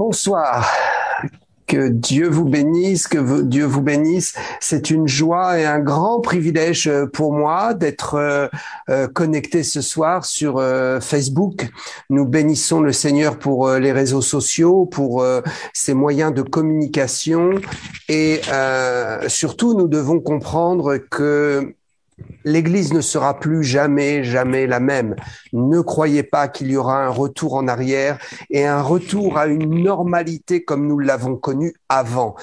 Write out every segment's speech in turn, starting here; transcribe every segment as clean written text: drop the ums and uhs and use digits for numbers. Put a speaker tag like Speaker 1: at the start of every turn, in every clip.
Speaker 1: Bonsoir, que Dieu vous bénisse, Dieu vous bénisse. C'est une joie et un grand privilège pour moi d'être connecté ce soir sur Facebook. Nous bénissons le Seigneur pour les réseaux sociaux, pour ces moyens de communication et surtout nous devons comprendre que l'Église ne sera plus jamais la même. Ne croyez pas qu'il y aura un retour en arrière et un retour à une normalité comme nous l'avons connue avant.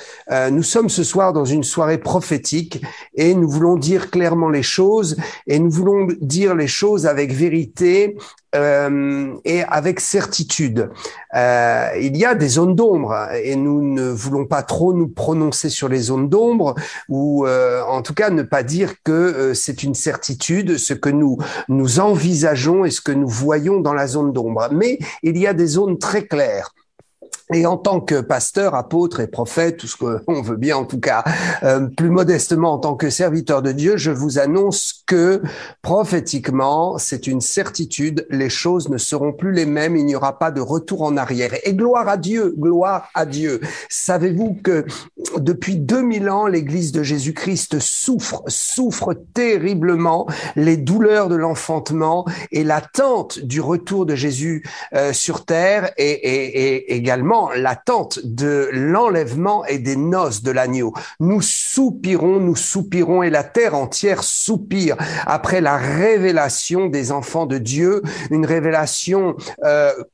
Speaker 1: Nous sommes ce soir dans une soirée prophétique et nous voulons dire clairement les choses et nous voulons dire les choses avec vérité et avec certitude. Il y a des zones d'ombre et nous ne voulons pas trop nous prononcer sur les zones d'ombre ou en tout cas ne pas dire que c'est une certitude ce que nous envisageons et ce que nous voyons dans la zone d'ombre. Mais il y a des zones très claires. Et en tant que pasteur, apôtre et prophète, tout ce qu'on veut bien en tout cas, plus modestement en tant que serviteur de Dieu, je vous annonce que prophétiquement, c'est une certitude, les choses ne seront plus les mêmes, il n'y aura pas de retour en arrière. Et gloire à Dieu, gloire à Dieu. Savez-vous que depuis 2000 ans, l'Église de Jésus-Christ souffre terriblement les douleurs de l'enfantement et l'attente du retour de Jésus sur terre et également l'attente de l'enlèvement et des noces de l'agneau. Nous soupirons et la terre entière soupire après la révélation des enfants de Dieu, une révélation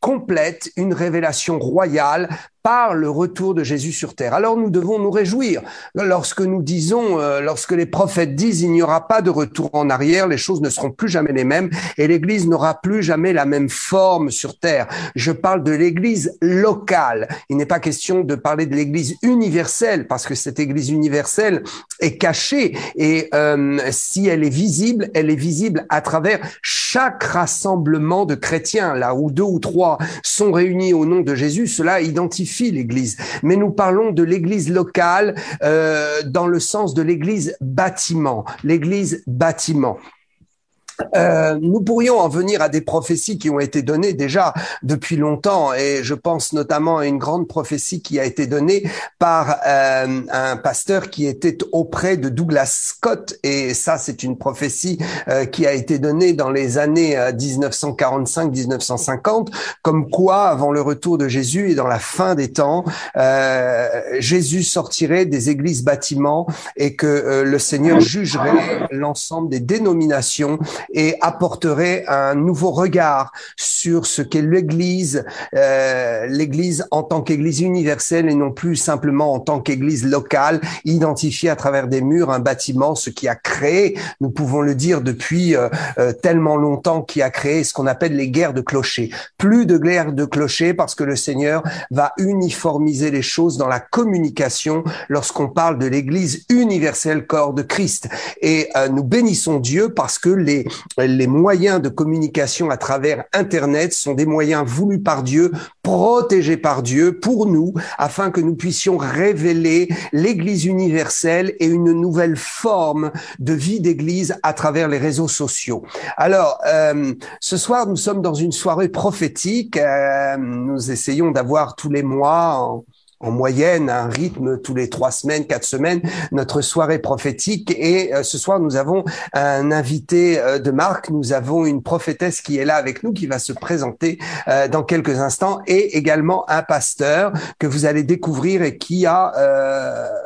Speaker 1: complète, une révélation royale par le retour de Jésus sur terre. Alors nous devons nous réjouir lorsque nous disons, lorsque les prophètes disent il n'y aura pas de retour en arrière, les choses ne seront plus jamais les mêmes et l'Église n'aura plus jamais la même forme sur terre. Je parle de l'Église locale. Il n'est pas question de parler de l'Église universelle parce que cette Église universelle est cachée et si elle est visible à travers chaque rassemblement de chrétiens. Là où 2 ou 3 sont réunis au nom de Jésus, cela identifie l'Église. Mais nous parlons de l'Église locale dans le sens de l'Église bâtiment. L'Église bâtiment. Nous pourrions en venir à des prophéties qui ont été données déjà depuis longtemps et je pense notamment à une grande prophétie qui a été donnée par un pasteur qui était auprès de Douglas Scott et ça c'est une prophétie qui a été donnée dans les années 1945-1950 comme quoi avant le retour de Jésus et dans la fin des temps Jésus sortirait des églises bâtiments et que le Seigneur jugerait l'ensemble des dénominations et apporterait un nouveau regard sur ce qu'est l'Église, l'Église en tant qu'Église universelle et non plus simplement en tant qu'Église locale, identifiée à travers des murs, un bâtiment, ce qui a créé, nous pouvons le dire depuis tellement longtemps, qui a créé ce qu'on appelle les guerres de clochers. Plus de guerres de clochers parce que le Seigneur va uniformiser les choses dans la communication lorsqu'on parle de l'Église universelle, corps de Christ. Et nous bénissons Dieu parce que les moyens de communication à travers Internet sont des moyens voulus par Dieu, protégés par Dieu pour nous, afin que nous puissions révéler l'Église universelle et une nouvelle forme de vie d'Église à travers les réseaux sociaux. Alors, ce soir, nous sommes dans une soirée prophétique. Nous essayons d'avoir tous les mois en moyenne, un rythme tous les 3 semaines, 4 semaines, notre soirée prophétique. Et ce soir, nous avons un invité de marque. Nous avons une prophétesse qui est là avec nous, qui va se présenter dans quelques instants, et également un pasteur que vous allez découvrir et qui a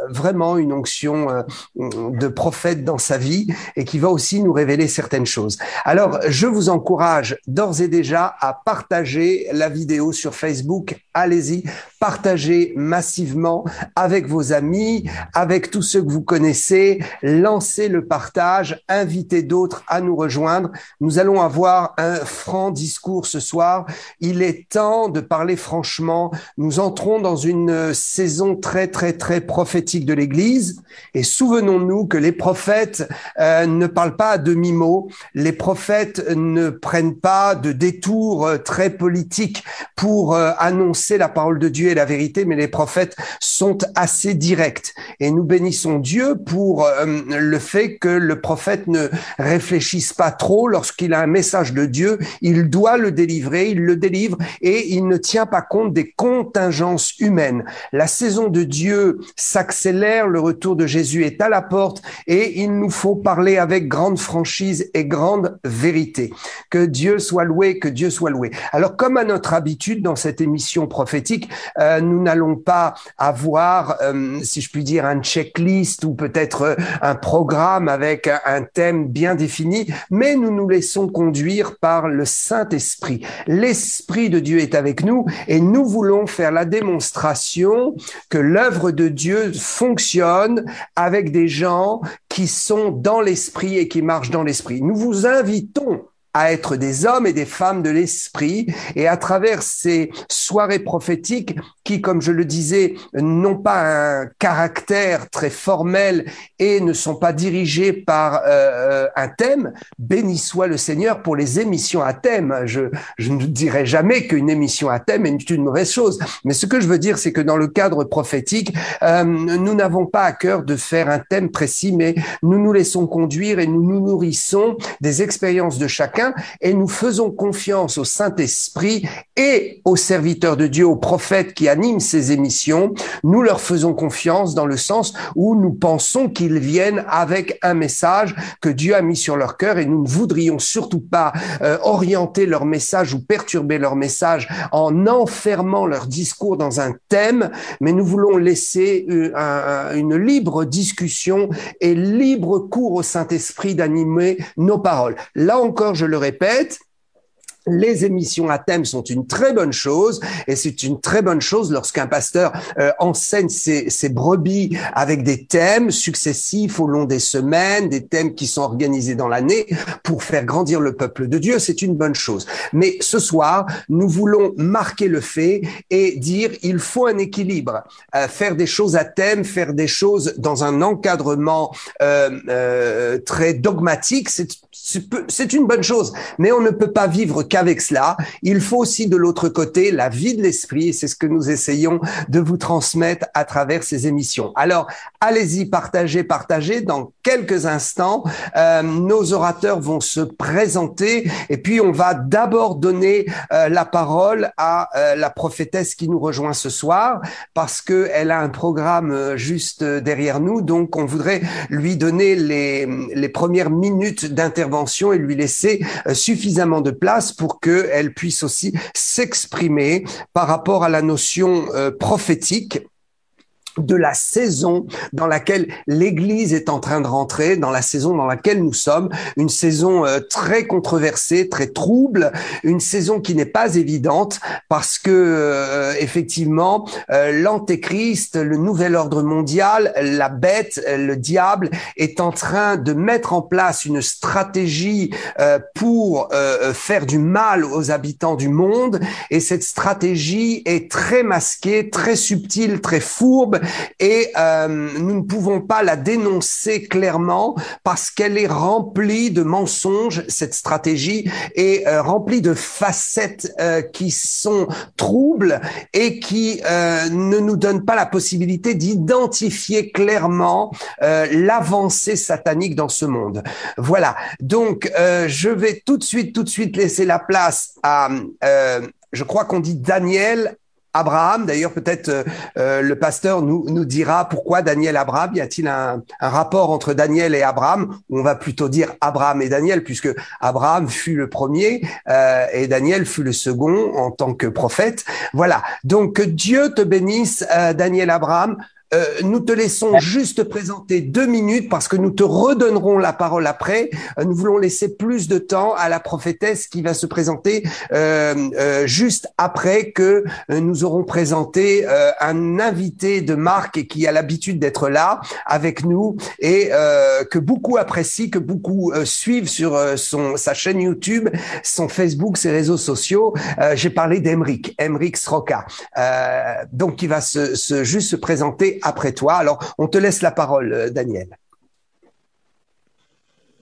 Speaker 1: vraiment une onction de prophète dans sa vie et qui va aussi nous révéler certaines choses. Alors, je vous encourage d'ores et déjà à partager la vidéo sur Facebook. Allez-y, partagez massivement avec vos amis, avec tous ceux que vous connaissez, lancez le partage, invitez d'autres à nous rejoindre. Nous allons avoir un franc discours ce soir. Il est temps de parler franchement. Nous entrons dans une saison très prophétique de l'Église et souvenons-nous que les prophètes ne parlent pas à demi-mot. Les prophètes ne prennent pas de détours très politiques pour annoncer la parole de Dieu et la vérité, mais les prophètes sont assez directs. Et nous bénissons Dieu pour le fait que le prophète ne réfléchisse pas trop. Lorsqu'il a un message de Dieu, il doit le délivrer, il le délivre et il ne tient pas compte des contingences humaines. La saison de Dieu s'accélère, le retour de Jésus est à la porte et il nous faut parler avec grande franchise et grande vérité. Que Dieu soit loué, que Dieu soit loué. Alors, comme à notre habitude dans cette émission prophétique, nous n'allons pas avoir, si je puis dire, un checklist ou peut-être un programme avec un thème bien défini, mais nous nous laissons conduire par le Saint-Esprit. L'Esprit de Dieu est avec nous et nous voulons faire la démonstration que l'œuvre de Dieu fonctionne avec des gens qui sont dans l'Esprit et qui marchent dans l'Esprit. Nous vous invitons à être des hommes et des femmes de l'esprit et à travers ces soirées prophétiques qui, comme je le disais, n'ont pas un caractère très formel et ne sont pas dirigées par un thème, béni soit le Seigneur pour les émissions à thème. Je ne dirai jamais qu'une émission à thème est une mauvaise chose, mais ce que je veux dire, c'est que dans le cadre prophétique, nous n'avons pas à cœur de faire un thème précis, mais nous nous laissons conduire et nous nous nourrissons des expériences de chacun et nous faisons confiance au Saint-Esprit et aux serviteurs de Dieu, aux prophètes qui animent ces émissions. Nous leur faisons confiance dans le sens où nous pensons qu'ils viennent avec un message que Dieu a mis sur leur cœur et nous ne voudrions surtout pas orienter leur message ou perturber leur message en enfermant leur discours dans un thème, mais nous voulons laisser une libre discussion et libre cours au Saint-Esprit d'animer nos paroles. Là encore, je le répète, les émissions à thème sont une très bonne chose et c'est une très bonne chose lorsqu'un pasteur enseigne ses brebis avec des thèmes successifs au long des semaines, des thèmes qui sont organisés dans l'année pour faire grandir le peuple de Dieu, c'est une bonne chose. Mais ce soir, nous voulons marquer le fait et dire il faut un équilibre, faire des choses à thème, faire des choses dans un encadrement très dogmatique, c'est une bonne chose, mais on ne peut pas vivre qu'avec cela. Il faut aussi de l'autre côté la vie de l'esprit et c'est ce que nous essayons de vous transmettre à travers ces émissions. Alors, allez-y, partagez. Dans quelques instants, nos orateurs vont se présenter et puis on va d'abord donner la parole à la prophétesse qui nous rejoint ce soir parce que elle a un programme juste derrière nous. Donc, on voudrait lui donner les premières minutes d'intervention et lui laisser suffisamment de place pour qu'elle puisse aussi s'exprimer par rapport à la notion prophétique de la saison dans laquelle l'Église est en train de rentrer, dans la saison dans laquelle nous sommes, une saison très controversée, très trouble, une saison qui n'est pas évidente parce que effectivement l'Antéchrist, le nouvel ordre mondial, la bête, le diable est en train de mettre en place une stratégie pour faire du mal aux habitants du monde et cette stratégie est très masquée, très subtile, très fourbe et nous ne pouvons pas la dénoncer clairement parce qu'elle est remplie de mensonges, cette stratégie est remplie de facettes qui sont troubles et qui ne nous donnent pas la possibilité d'identifier clairement l'avancée satanique dans ce monde. Voilà, donc je vais tout de suite laisser la place à, je crois qu'on dit Daniel Abraham. D'ailleurs, peut-être le pasteur nous dira pourquoi Daniel Abraham. Y a-t-il un rapport entre Daniel et Abraham? On va plutôt dire Abraham et Daniel, puisque Abraham fut le premier et Daniel fut le second en tant que prophète. Voilà. Donc, que Dieu te bénisse, Daniel Abraham. Nous te laissons juste présenter 2 minutes parce que nous te redonnerons la parole après. Nous voulons laisser plus de temps à la prophétesse qui va se présenter juste après que nous aurons présenté un invité de marque et qui a l'habitude d'être là avec nous et que beaucoup apprécient, que beaucoup suivent sur sa chaîne YouTube, son Facebook, ses réseaux sociaux. J'ai parlé d'Emeric Sroka, donc qui va juste se présenter après toi. Alors, on te laisse la parole, Daniel.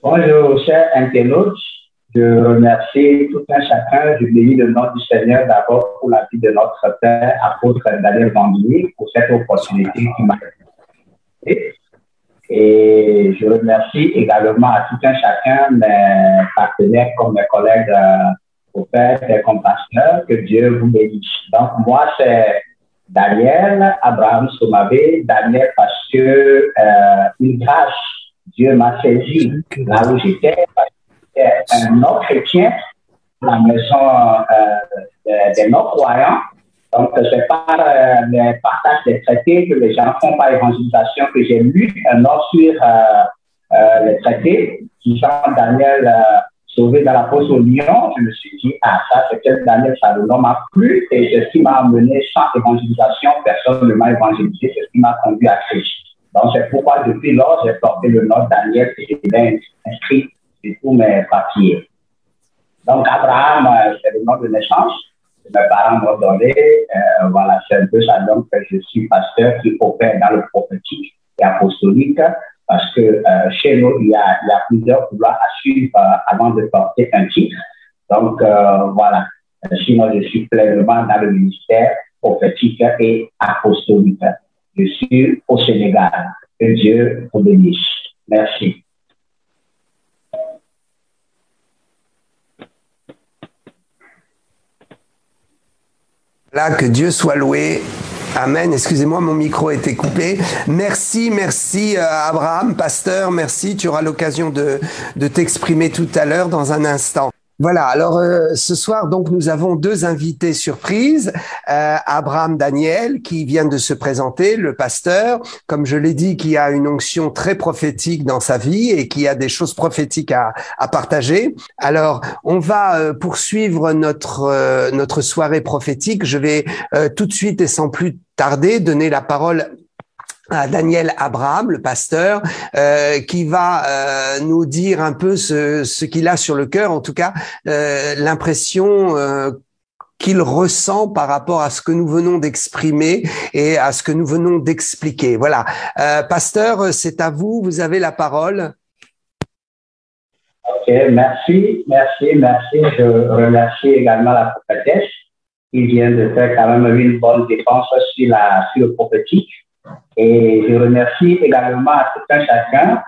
Speaker 2: Bonjour, chers internautes Je remercie tout un chacun. Je bénis le nom du Seigneur d'abord pour la vie de notre Père, apôtre Daniel Vandini, pour cette opportunité qui m'a été. Et je remercie également à tout un chacun, mes partenaires comme mes collègues prophètes et compasseurs, que Dieu vous bénisse. Donc, moi, c'est Daniel Abraham Somavé. Daniel parce que une grâce, Dieu m'a saisi là où j'étais. Un non-chrétien, la maison des non-croyants. Donc, c'est par le partage des traités que les gens font par évangélisation que j'ai lu un nom sur les traités qui sont Daniel sauvé dans la fosse au lion. Je me suis dit, ah, ça, c'est que Daniel, ça le nom m'a plu et c'est ce qui m'a amené sans évangélisation. Personne ne m'a évangélisé, c'est ce qui m'a conduit à Christ. Donc, c'est pourquoi depuis lors, j'ai porté le nom Daniel et je l'ai inscrit sur tous mes papiers. Donc, Abraham, c'est le nom de naissance. Mes parents m'ont donné, voilà, c'est un peu ça. Donc, je suis pasteur qui opère dans le prophétique et apostolique parce que chez nous, il y a plusieurs couloirs à suivre avant de porter un titre. Donc, voilà. Sinon, je suis pleinement dans le ministère prophétique et apostolique. Je suis au Sénégal. Que Dieu vous bénisse. Merci.
Speaker 1: Là, que Dieu soit loué. Amen. Excusez-moi, mon micro a été coupé. Merci, merci Abraham, pasteur. Merci. Tu auras l'occasion de t'exprimer tout à l'heure dans un instant. Voilà, alors ce soir, donc, nous avons deux invités surprises. Abraham Daniel, qui vient de se présenter, le pasteur, comme je l'ai dit, qui a une onction très prophétique dans sa vie et qui a des choses prophétiques à partager. Alors, on va poursuivre notre soirée prophétique. Je vais tout de suite et sans plus tarder donner la parole à Daniel Abraham, le pasteur, qui va nous dire un peu ce qu'il a sur le cœur, en tout cas l'impression qu'il ressent par rapport à ce que nous venons d'exprimer et à ce que nous venons d'expliquer. Voilà. Pasteur, c'est à vous, vous avez la parole.
Speaker 2: Ok, merci. Je remercie également la prophétesse qui vient de faire quand même une bonne défense sur le prophétique. Et je remercie également à tout un chacun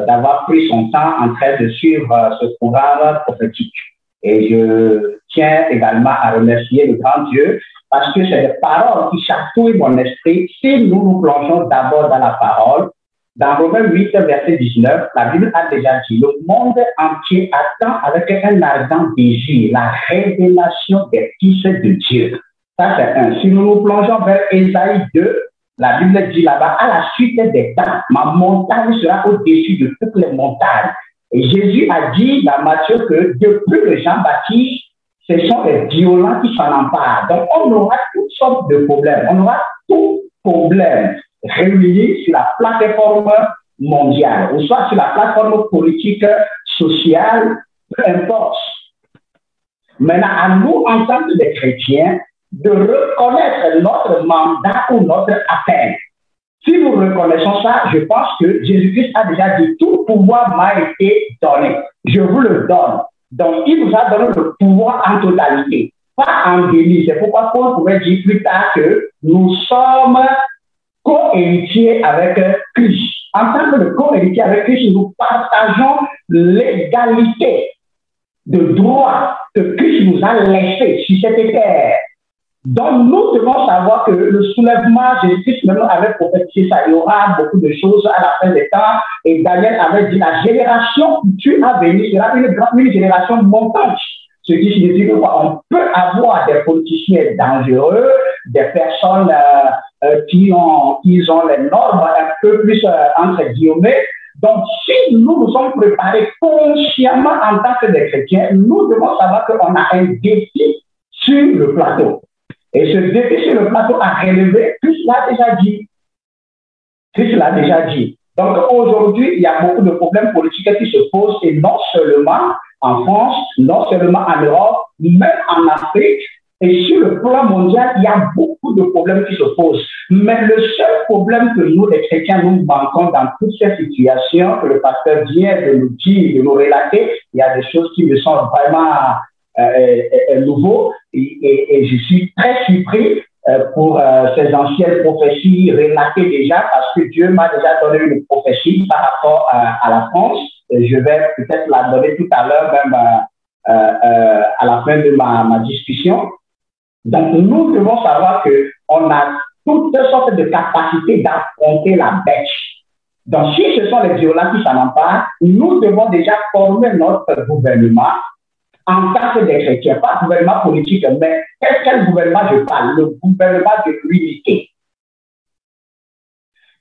Speaker 2: d'avoir pris son temps en train de suivre ce programme prophétique. Et je tiens également à remercier le grand Dieu parce que c'est des paroles qui chatouillent mon esprit. Si nous nous plongeons d'abord dans la parole, dans Romains 8, verset 19, la Bible a déjà dit, le monde entier attend avec un ardent désir la révélation des fils de Dieu. Ça, c'est un. Si nous nous plongeons vers Ésaïe 2, la Bible dit là-bas, à la suite des temps, ma montagne sera au-dessus de toutes les montagnes. Et Jésus a dit dans Matthieu que depuis le Jean-Baptiste, ce sont les violents qui s'en emparent. Donc, on aura toutes sortes de problèmes. On aura tout problème réunis sur la plateforme mondiale, ou soit sur la plateforme politique, sociale, peu importe. Maintenant, à nous, en tant que des chrétiens, de reconnaître notre mandat ou notre appel. Si nous reconnaissons ça, je pense que Jésus-Christ a déjà dit, tout pouvoir m'a été donné. Je vous le donne. Donc, il nous a donné le pouvoir en totalité, pas en délit. C'est pourquoi Paul pouvait dire plus tard que nous sommes co-héritiers avec Christ. En tant que co-héritiers avec Christ, nous partageons l'égalité de droit que Christ nous a laissé sur cette terre. Donc, nous devons savoir que le soulèvement, Jésus-Christ même avait prophétisé ça. Il y aura beaucoup de choses à la fin des temps. Et Daniel avait dit, la génération future à venir sera une génération montante. Ce qui signifie qu'on peut avoir des politiciens dangereux, des personnes qui ont les normes un peu plus entre guillemets. Donc, si nous nous sommes préparés consciemment en tant que des chrétiens, nous devons savoir qu'on a un défi sur le plateau. Et ce défi sur le plateau à relever, Christ l'a déjà dit. Christ l'a déjà dit. Donc aujourd'hui, il y a beaucoup de problèmes politiques qui se posent, et non seulement en France, non seulement en Europe, même en Afrique, Et sur le plan mondial, il y a beaucoup de problèmes qui se posent. Mais le seul problème que nous, les chrétiens, nous manquons dans toutes ces situations, que le pasteur vient de nous dire, de nous relater, il y a des choses qui me sont vraiment nouveaux. Et je suis très surpris pour ces anciennes prophéties relatées déjà, parce que Dieu m'a déjà donné une prophétie par rapport à la France. Et je vais peut-être la donner tout à l'heure, même à la fin de ma discussion. Donc, nous devons savoir qu'on a toutes sortes de capacités d'affronter la bête. Donc, si ce sont les violents qui s'en emparent, nous devons déjà former notre gouvernement en tant que des chrétiens, pas gouvernement politique, mais quel gouvernement je parle? Le gouvernement de l'unité.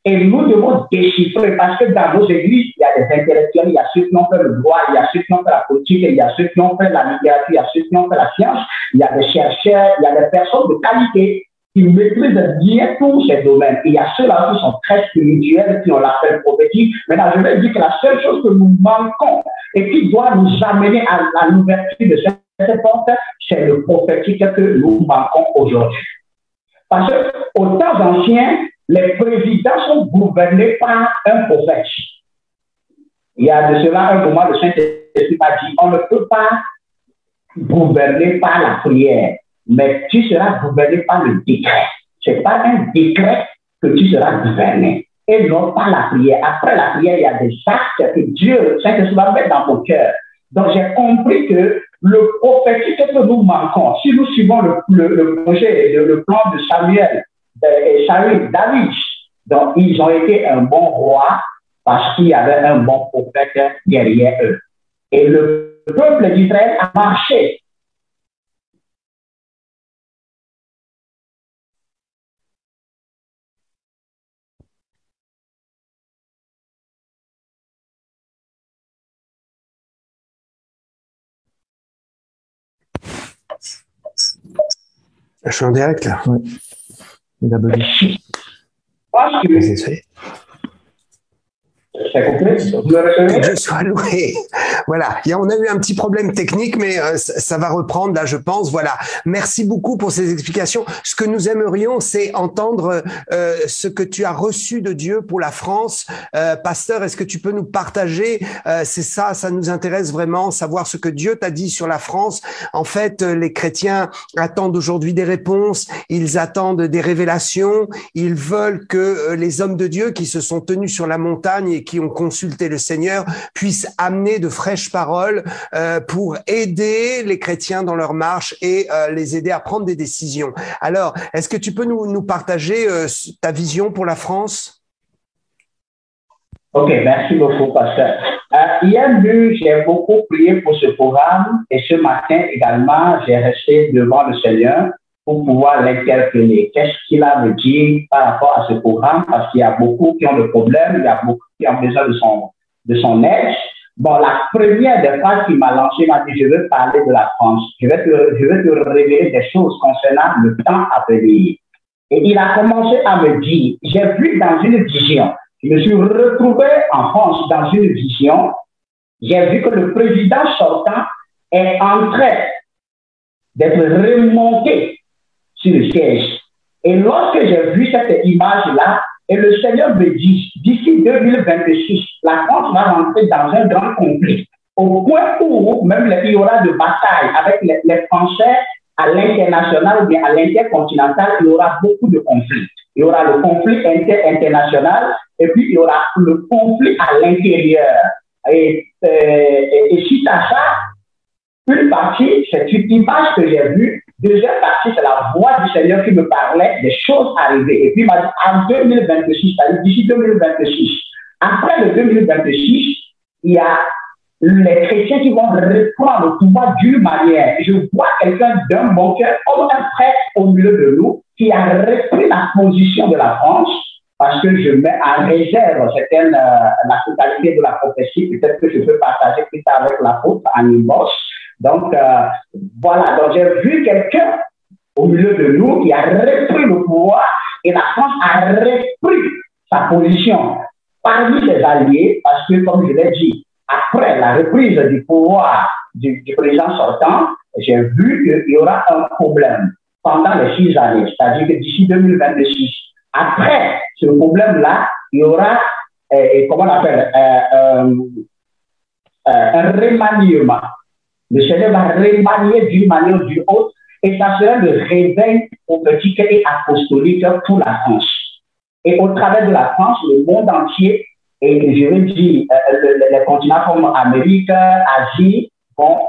Speaker 2: Et nous devons déchiffrer, parce que dans nos églises, il y a des intellectuels, il y a ceux qui ont fait le droit, il y a ceux qui ont fait la politique, il y a ceux qui ont fait la littérature, il y a ceux qui ont fait la science, il y a des chercheurs, il y a des personnes de qualité qui maîtrisent bien tous ces domaines. Et il y a ceux-là qui sont très spirituels, qui ont l'appel prophétique. Maintenant, je vais dire que la seule chose que nous manquons et qui doit nous amener à l'ouverture de cette porte, c'est le prophétique que nous manquons aujourd'hui. Parce qu'aux temps anciens, les présidents sont gouvernés par un prophète. Il y a de cela un moment, le Saint-Esprit a dit, on ne peut pas gouverner par la prière, mais tu seras gouverné par le décret. Ce n'est pas un décret que tu seras gouverné, et non par la prière. Après la prière, il y a des actes que Dieu, le Saint-Esprit, va mettre dans ton cœur. Donc, j'ai compris que le prophétique que nous manquons, si nous suivons le projet, le plan de Samuel, et Saül, David, donc ils ont été un bon roi parce qu'il y avait un bon prophète derrière eux. Et le peuple d'Israël a marché.
Speaker 1: Je suis en direct là.
Speaker 3: Oui. Il a bugué.
Speaker 2: C'est complet? Vous le recevez?
Speaker 1: Que Dieu soit loué. Voilà. On a eu un petit problème technique, mais ça va reprendre là, je pense. Voilà. Merci beaucoup pour ces explications. Ce que nous aimerions, c'est entendre ce que tu as reçu de Dieu pour la France. Pasteur, est-ce que tu peux nous partager? C'est ça nous intéresse vraiment, savoir ce que Dieu t'a dit sur la France. En fait, les chrétiens attendent aujourd'hui des réponses. Ils attendent des révélations. Ils veulent que les hommes de Dieu qui se sont tenus sur la montagne et qui ont consulté le Seigneur puissent amener de fraîches paroles pour aider les chrétiens dans leur marche et les aider à prendre des décisions. Alors, est-ce que tu peux nous partager ta vision pour la France?
Speaker 2: Ok, merci beaucoup, pasteur. Hier, j'ai beaucoup prié pour ce programme et ce matin également, j'ai resté devant le Seigneur pour pouvoir l'interpeller. Qu'est-ce qu'il a à me dire par rapport à ce programme? Parce qu'il y a beaucoup qui ont le problème, il y a beaucoup qui ont besoin de son aide. Bon, la première des phrases qu'il m'a lancée m'a dit, je veux parler de la France. Je vais te révéler des choses concernant le temps à venir. Et il a commencé à me dire, j'ai vu dans une vision, je me suis retrouvé en France dans une vision, j'ai vu que le président sortant est en train d'être remonté sur le siège. Et lorsque j'ai vu cette image-là, et le Seigneur me dit, d'ici 2026, la France va rentrer dans un grand conflit, au point où même il y aura de batailles avec les Français à l'international ou bien à l'intercontinental, il y aura beaucoup de conflits. Il y aura le conflit international et puis il y aura le conflit à l'intérieur. Et suite à ça, une partie, c'est une image que j'ai vue. Deuxième partie, c'est la voix du Seigneur qui me parlait des choses arrivées. Et puis, il m'a dit, en 2026, c'est-à-dire d'ici 2026, après le 2026, il y a les chrétiens qui vont reprendre le pouvoir d'une manière. Je vois quelqu'un d'un bon cœur, comme un frère au milieu de nous, qui a repris la position de la France, parce que je mets en réserve la totalité de la prophétie. Peut-être que je peux partager plus tard avec l'apôtre en inbox. Donc, voilà. Donc, j'ai vu quelqu'un au milieu de nous qui a repris le pouvoir et la France a repris sa position parmi ses alliés parce que, comme je l'ai dit, après la reprise du pouvoir du président sortant, j'ai vu qu'il y aura un problème pendant les 6 années, c'est-à-dire que d'ici 2026. Après ce problème-là, il y aura, comment on appelle, un remaniement. Le Seigneur va remanier d'une manière ou d'une autre, et ça sera le réveil prophétique et apostolique pour la France. Et au travers de la France, le monde entier, et je veux dire, les continents comme Amérique, Asie, vont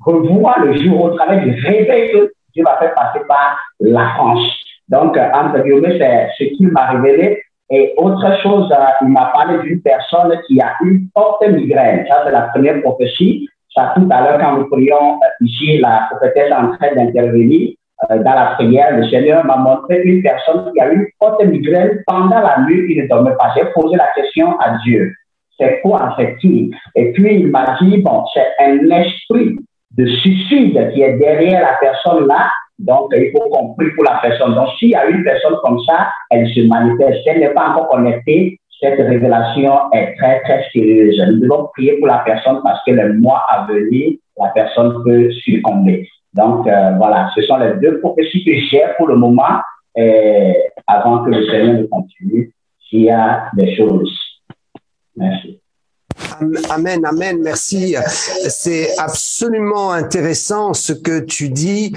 Speaker 2: revoir le jour au travers du réveil que Dieu va faire passer par la France. Donc, entre guillemets, c'est ce qu'il m'a révélé. Et autre chose, il m'a parlé d'une personne qui a une forte migraine. Ça, c'est la première prophétie. Ça, tout à l'heure, quand nous prions ici, la prophétesse est en train d'intervenir dans la prière. Le Seigneur m'a montré une personne qui a eu une forte migraine pendant la nuit, il ne dormait pas. J'ai posé la question à Dieu. C'est quoi, c'est qui? Et puis, il m'a dit, bon, c'est un esprit de suicide qui est derrière la personne là. Donc, il faut qu'on prie pour la personne. Donc, s'il y a une personne comme ça, elle se manifeste. Si elle n'est pas encore connectée, cette révélation est très, très sérieuse. Nous devons prier pour la personne parce que le mois à venir, la personne peut succomber. Donc, voilà, ce sont les deux prophéties que j'ai pour le moment, avant que le Seigneur ne continue, s'il y a des choses. Merci.
Speaker 1: Amen, amen, merci. C'est absolument intéressant ce que tu dis.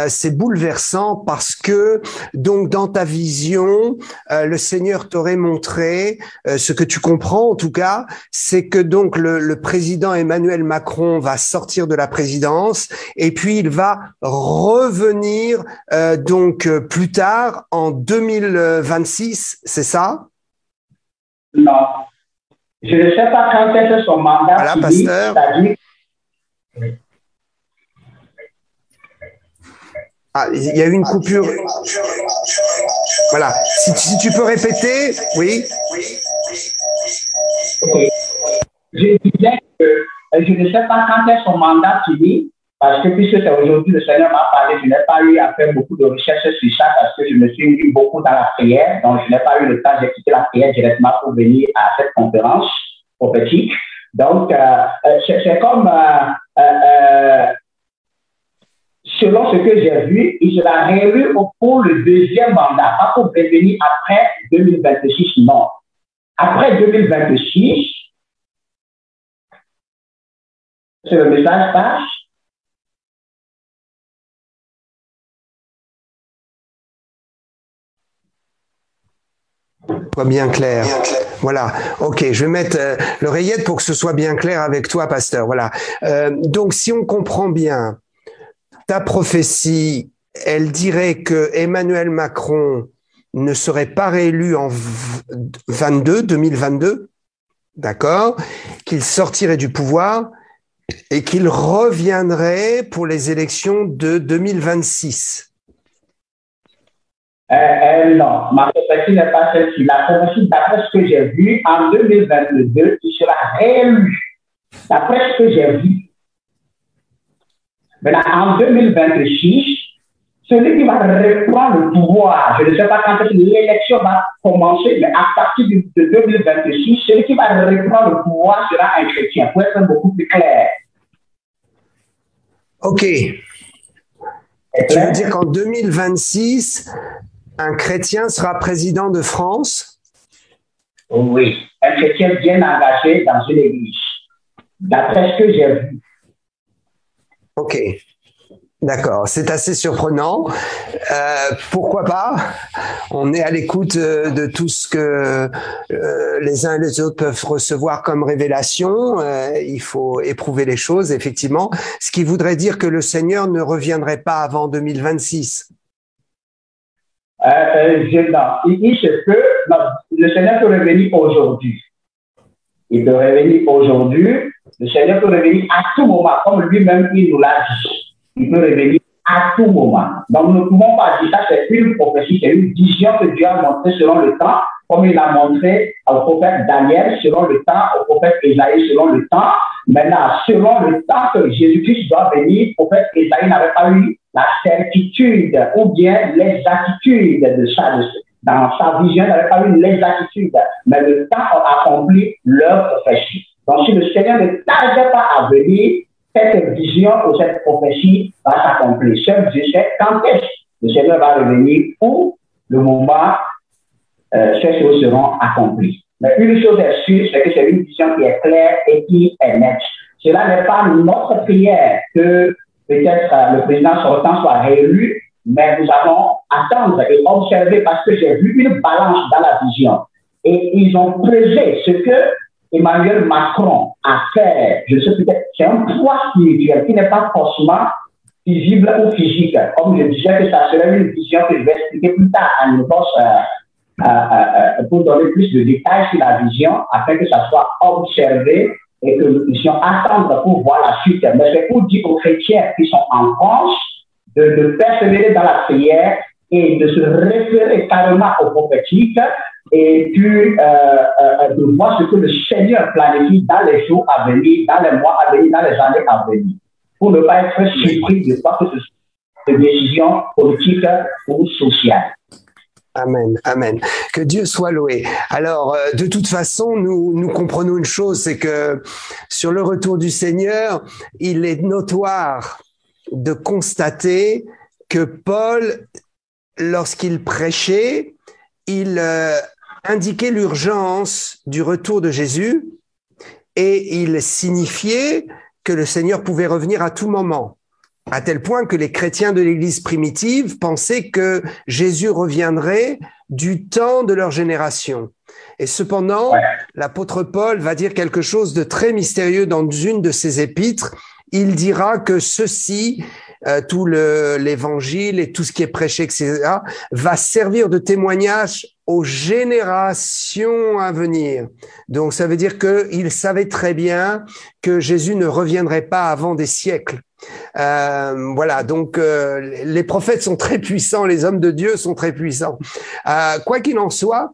Speaker 1: C'est bouleversant parce que, donc, dans ta vision, le Seigneur t'aurait montré, ce que tu comprends en tout cas, c'est que donc le président Emmanuel Macron va sortir de la présidence et puis il va revenir donc plus tard en 2026, c'est ça?
Speaker 2: Non. Je ne sais pas quand est-ce son mandat.
Speaker 1: Voilà, pasteur. Ah, il y a eu une coupure. Voilà. Si tu peux répéter, oui.
Speaker 2: Okay. Je disais que je ne sais pas quand est son mandat fini, parce que puisque c'est aujourd'hui, le Seigneur m'a parlé, je n'ai pas eu à faire beaucoup de recherches sur ça, parce que je me suis mis beaucoup dans la prière, donc je n'ai pas eu le temps d'expliquer la prière directement pour venir à cette conférence prophétique. Donc, c'est comme, selon ce que j'ai vu, il sera réélu pour le deuxième mandat, pas pour revenir après 2026, non. Après 2026, c'est le message passe.
Speaker 1: Soit bien clair. Voilà. Ok, je vais mettre l'oreillette pour que ce soit bien clair avec toi, pasteur. Voilà. Donc, si on comprend bien, ta prophétie, elle dirait que Emmanuel Macron ne serait pas réélu en 2022, d'accord, qu'il sortirait du pouvoir et qu'il reviendrait pour les élections de 2026.
Speaker 2: Non, ma prophétie n'est pas celle-ci. La prophétie, d'après ce que j'ai vu, en 2022, il sera réélu. D'après ce que j'ai vu. Maintenant, en 2026, celui qui va reprendre le pouvoir, je ne sais pas quand l'élection va commencer, mais à partir de 2026, celui qui va reprendre le pouvoir sera un chrétien, pour être beaucoup plus clair.
Speaker 1: Ok. Tu veux dire qu'en 2026, un chrétien sera président de France?
Speaker 2: Oui, un chrétien bien engagé dans une église, d'après ce que j'ai vu.
Speaker 1: Ok, d'accord, c'est assez surprenant. Pourquoi pas? On est à l'écoute de tout ce que les uns et les autres peuvent recevoir comme révélation. Il faut éprouver les choses, effectivement. Ce qui voudrait dire que le Seigneur ne reviendrait pas avant 2026.
Speaker 2: Non, il se peut, non, le Seigneur peut revenir aujourd'hui. Il peut revenir aujourd'hui. Le Seigneur peut revenir à tout moment, comme lui-même il nous l'a dit. Il peut revenir à tout moment. Donc, nous ne pouvons pas dire ça, c'est une prophétie, c'est une vision que Dieu a montrée selon le temps, comme il a montré au prophète Daniel selon le temps, au prophète Ésaïe selon le temps. Maintenant, selon le temps que Jésus-Christ doit venir, le prophète Ésaïe n'avait pas eu la certitude ou bien l'exactitude de ça. Dans sa vision, il n'avait pas eu l'exactitude, mais le temps a accompli leur prophétie. Donc, si le Seigneur ne tardait pas à venir, cette vision ou cette prophétie va s'accomplir. Seul Dieu sait quand est-ce que le Seigneur va revenir ou le moment ces choses seront accomplies. Mais une chose est sûre, c'est que c'est une vision qui est claire et qui est nette. Cela n'est pas notre prière que peut-être le président sortant soit réélu, mais nous allons attendre et observer parce que j'ai vu une balance dans la vision. Et ils ont pesé ce que Emmanuel Macron a fait. Je sais peut-être, c'est un poids spirituel qui n'est pas forcément visible ou physique. Comme je disais que ça serait une vision que je vais expliquer plus tard à une bosse pour donner plus de détails sur la vision afin que ça soit observé et que nous puissions attendre pour voir la suite. Mais c'est pour dire aux chrétiens qui sont en France de persévérer dans la prière et de se référer carrément au prophétique et puis de voir ce que le Seigneur planifie dans les jours à venir, dans les mois à venir, dans les années à venir, pour ne pas être surpris de quoi que ce soit de décisions politiques ou sociales.
Speaker 1: Amen, amen. Que Dieu soit loué. Alors, de toute façon, nous comprenons une chose, c'est que sur le retour du Seigneur, il est notoire de constater que Paul, lorsqu'il prêchait, il indiquait l'urgence du retour de Jésus et il signifiait que le Seigneur pouvait revenir à tout moment. À tel point que les chrétiens de l'Église primitive pensaient que Jésus reviendrait du temps de leur génération. Et cependant, l'apôtre Paul va dire quelque chose de très mystérieux dans une de ses épîtres. Il dira que ceci, tout l'évangile et tout ce qui est prêché, etc., va servir de témoignage aux générations à venir. Donc, ça veut dire qu'il savait très bien que Jésus ne reviendrait pas avant des siècles. Voilà, donc les prophètes sont très puissants, les hommes de Dieu sont très puissants. Quoi qu'il en soit,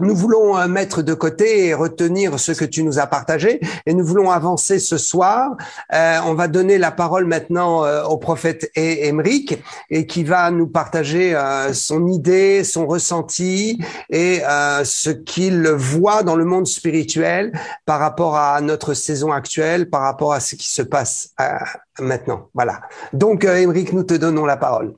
Speaker 1: nous voulons mettre de côté et retenir ce que tu nous as partagé et nous voulons avancer ce soir. On va donner la parole maintenant au prophète Émeric et qui va nous partager son idée, son ressenti et ce qu'il voit dans le monde spirituel par rapport à notre saison actuelle, par rapport à ce qui se passe maintenant. Voilà. Donc, Émeric, nous te donnons la parole.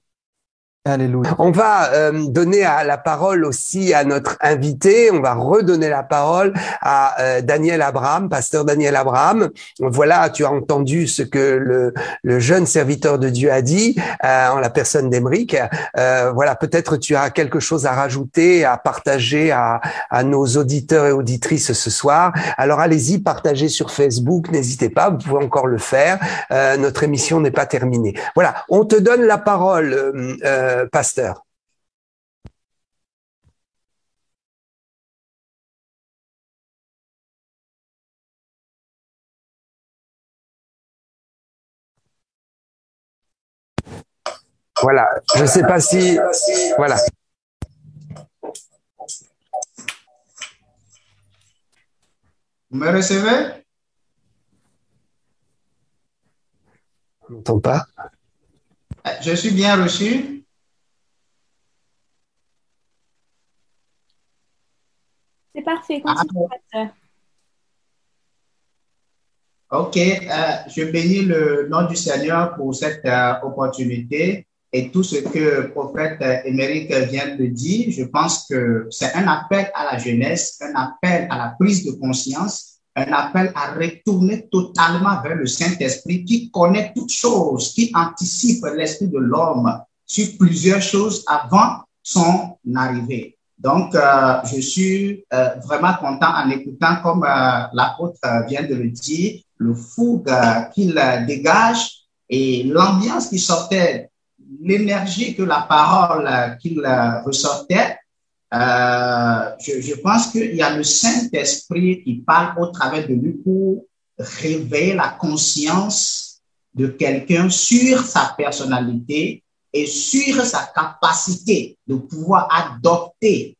Speaker 3: Alléluia.
Speaker 1: On va donner la parole aussi à notre invité. On va redonner la parole à Daniel Abraham, pasteur Daniel Abraham. Voilà, tu as entendu ce que le jeune serviteur de Dieu a dit en la personne d'Émeric. Voilà, peut-être tu as quelque chose à rajouter, à partager à nos auditeurs et auditrices ce soir. Alors allez-y, partagez sur Facebook, n'hésitez pas, vous pouvez encore le faire. Notre émission n'est pas terminée. Voilà, on te donne la parole, pasteur. Voilà, je ne sais pas si... Voilà.
Speaker 4: Vous me recevez?
Speaker 1: On n'entend pas.
Speaker 4: Je suis bien reçu.
Speaker 5: C'est parfait, continue, pasteur.
Speaker 4: Ok, je bénis le nom du Seigneur pour cette opportunité et tout ce que le prophète Émeric vient de dire. Je pense que c'est un appel à la jeunesse, un appel à la prise de conscience, un appel à retourner totalement vers le Saint-Esprit qui connaît toutes choses, qui anticipe l'esprit de l'homme sur plusieurs choses avant son arrivée. Donc, je suis vraiment content en écoutant, comme l'apôtre vient de le dire, le fougue qu'il dégage et l'ambiance qui sortait, l'énergie que la parole qu'il ressortait. Je pense qu'il y a le Saint-Esprit qui parle au travers de lui pour réveiller la conscience de quelqu'un sur sa personnalité et sur sa capacité de pouvoir adopter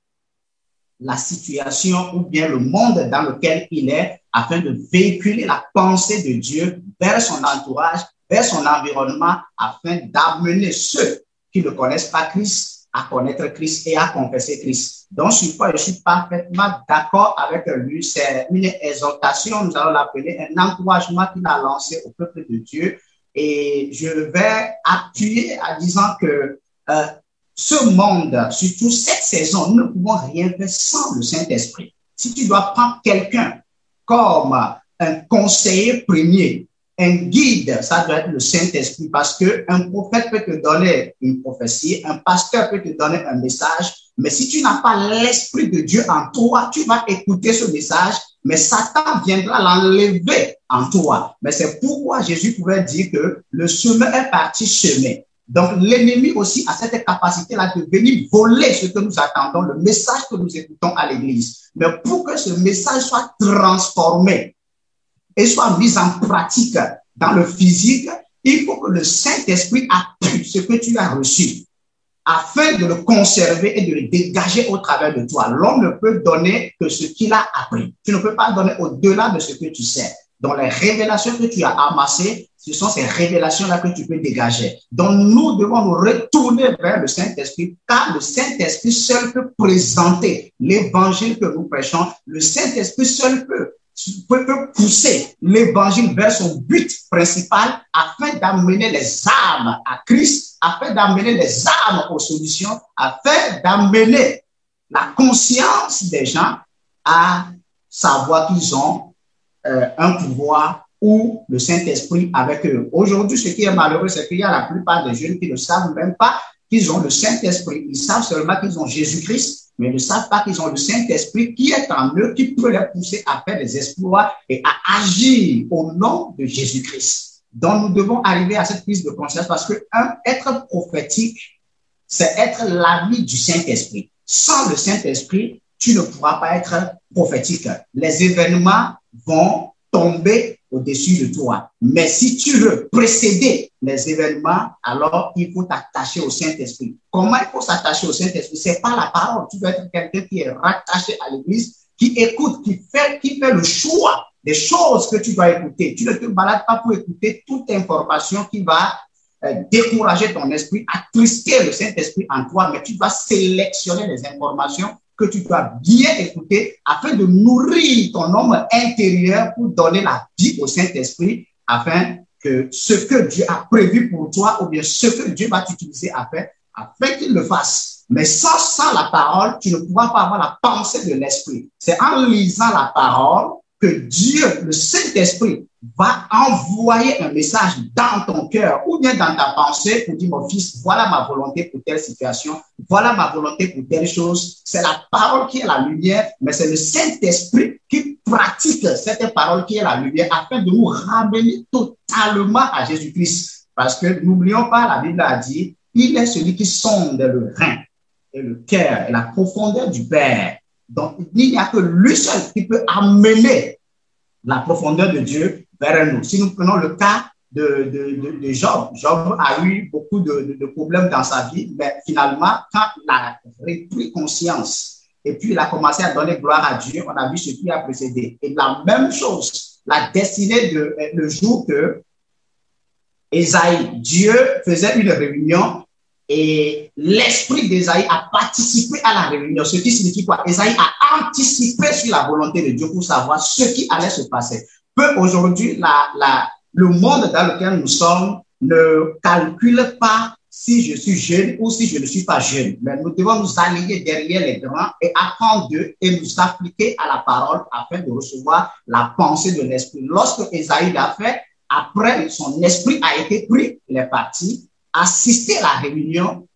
Speaker 4: la situation ou bien le monde dans lequel il est afin de véhiculer la pensée de Dieu vers son entourage, vers son environnement afin d'amener ceux qui ne connaissent pas Christ à connaître Christ et à confesser Christ. Donc, sur quoi je suis parfaitement d'accord avec lui. C'est une exhortation, nous allons l'appeler un encouragement qu'il a lancé au peuple de Dieu. Et je vais appuyer en disant que ce monde, surtout cette saison, nous ne pouvons rien faire sans le Saint-Esprit. Si tu dois prendre quelqu'un comme un conseiller premier, un guide, ça doit être le Saint-Esprit, parce qu'un prophète peut te donner une prophétie, un pasteur peut te donner un message, mais si tu n'as pas l'Esprit de Dieu en toi, tu vas écouter ce message, mais Satan viendra l'enlever en toi. Mais c'est pourquoi Jésus pouvait dire que le semeur est parti semer. Donc, l'ennemi aussi a cette capacité-là de venir voler ce que nous attendons, le message que nous écoutons à l'église. Mais pour que ce message soit transformé et soit mis en pratique dans le physique, il faut que le Saint-Esprit appuie ce que tu as reçu afin de le conserver et de le dégager au travers de toi. L'homme ne peut donner que ce qu'il a appris. Tu ne peux pas donner au-delà de ce que tu sais. Donc, les révélations que tu as amassées, ce sont ces révélations-là que tu peux dégager. Donc, nous devons nous retourner vers le Saint-Esprit, car le Saint-Esprit seul peut présenter l'évangile que nous prêchons. Le Saint-Esprit seul peut pousser l'évangile vers son but principal afin d'amener les âmes à Christ, afin d'amener les âmes aux solutions, afin d'amener la conscience des gens à savoir qu'ils ont un pouvoir ou le Saint-Esprit avec eux. Aujourd'hui, ce qui est malheureux, c'est qu'il y a la plupart des jeunes qui ne savent même pas qu'ils ont le Saint-Esprit. Ils savent seulement qu'ils ont Jésus-Christ, mais ils ne savent pas qu'ils ont le Saint-Esprit qui est en eux, qui peut les pousser à faire des exploits et à agir au nom de Jésus-Christ. Donc, nous devons arriver à cette prise de conscience parce que être prophétique, c'est être l'ami du Saint-Esprit. Sans le Saint-Esprit, tu ne pourras pas être prophétique. Les événements vont tomber au-dessus de toi. Mais si tu veux précéder les événements, alors il faut t'attacher au Saint-Esprit. Comment il faut s'attacher au Saint-Esprit? C'est pas la parole. Tu dois être quelqu'un qui est rattaché à l'Église, qui écoute, qui fait le choix des choses que tu dois écouter. Tu ne te balades pas pour écouter toute information qui va décourager ton esprit, attrister le Saint-Esprit en toi, mais tu dois sélectionner les informations que tu dois bien écouter afin de nourrir ton homme intérieur pour donner la vie au Saint-Esprit afin que ce que Dieu a prévu pour toi ou bien ce que Dieu va t'utiliser afin qu'il le fasse. Mais sans la parole, tu ne pourras pas avoir la pensée de l'Esprit. C'est en lisant la parole que Dieu, le Saint-Esprit, va envoyer un message dans ton cœur ou bien dans ta pensée pour dire, mon fils, voilà ma volonté pour telle situation, voilà ma volonté pour telle chose. C'est la parole qui est la lumière, mais c'est le Saint-Esprit qui pratique cette parole qui est la lumière afin de nous ramener totalement à Jésus-Christ. Parce que n'oublions pas, la Bible a dit, il est celui qui sonde le rein et le cœur et la profondeur du Père. Donc, il n'y a que lui seul qui peut amener la profondeur de Dieu vers nous. Si nous prenons le cas de Job, Job a eu beaucoup de problèmes dans sa vie, mais finalement, quand il a repris conscience et puis il a commencé à donner gloire à Dieu, on a vu ce qui a précédé. Et la même chose, la destinée le jour que Ésaïe, Dieu faisait une réunion et l'esprit d'Ésaïe a participé à la réunion. Ce qui signifie quoi? Ésaïe a anticipé sur la volonté de Dieu pour savoir ce qui allait se passer. Peu aujourd'hui, le monde dans lequel nous sommes ne calcule pas si je suis jeune ou si je ne suis pas jeune. Mais nous devons nous aligner derrière les grands et apprendre d'eux et nous appliquer à la parole afin de recevoir la pensée de l'esprit. Lorsque Ésaïe l'a fait, après son esprit a été pris, il est parti assister à la réunion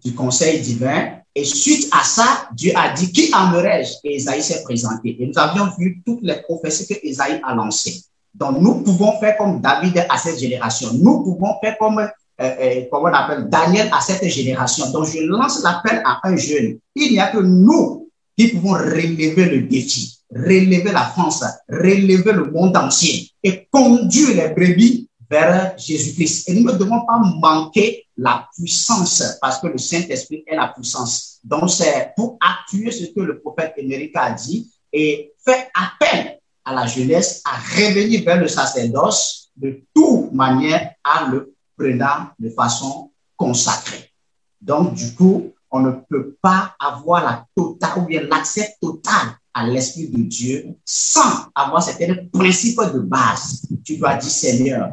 Speaker 4: du conseil divin et suite à ça, Dieu a dit, qui aimerais-je? Et Ésaïe s'est présenté. Et nous avions vu toutes les prophéties que Ésaïe a lancées. Donc, nous pouvons faire comme David à cette génération. Nous pouvons faire comme on appelle Daniel à cette génération. Donc, je lance l'appel à un jeune. Il n'y a que nous qui pouvons relever le défi, relever la France, relever le monde entier et conduire les brebis vers Jésus-Christ. Et nous ne devons pas manquer la puissance parce que le Saint-Esprit est la puissance. Donc, c'est pour appuyer ce que le prophète Émeric a dit et faire appel à la jeunesse à revenir vers le sacerdoce de toute manière en le prenant de façon consacrée. Donc, du coup, on ne peut pas avoir la totale ou bien l'accès total à l'Esprit de Dieu sans avoir certains principes de base. Tu dois dire, Seigneur,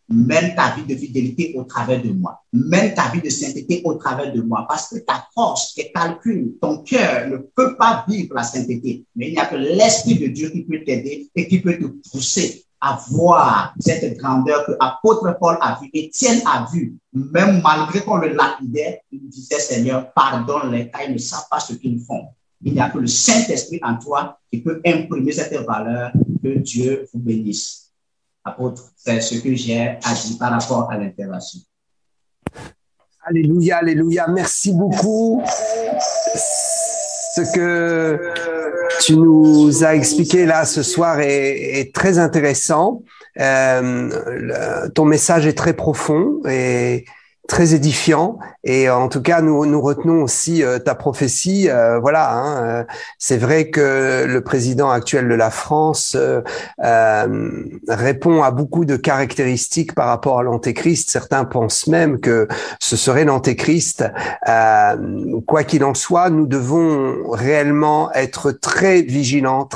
Speaker 4: mène ta vie de fidélité au travers de moi. Mène ta vie de sainteté au travers de moi. Parce que ta force, tes calculs, ton cœur ne peut pas vivre la sainteté. Mais il n'y a que l'Esprit de Dieu qui peut t'aider et qui peut te pousser à voir cette grandeur que l'apôtre Paul a vue, Étienne a vue. Même malgré qu'on le lapidait, il disait, Seigneur, pardonne-les car ils ne savent pas ce qu'ils font. Il n'y a que le Saint-Esprit en toi qui peut imprimer cette valeur. Que Dieu vous bénisse. Apôtre, c'est ce que j'ai à dire par rapport à l'intervention.
Speaker 1: Alléluia, alléluia. Merci beaucoup. Ce que tu nous as expliqué là ce soir est très intéressant. Ton message est très profond et très édifiant. Et en tout cas, nous retenons aussi ta prophétie. C'est vrai que le président actuel de la France répond à beaucoup de caractéristiques par rapport à l'Antéchrist. Certains pensent même que ce serait l'Antéchrist. Quoi qu'il en soit, nous devons réellement être très vigilants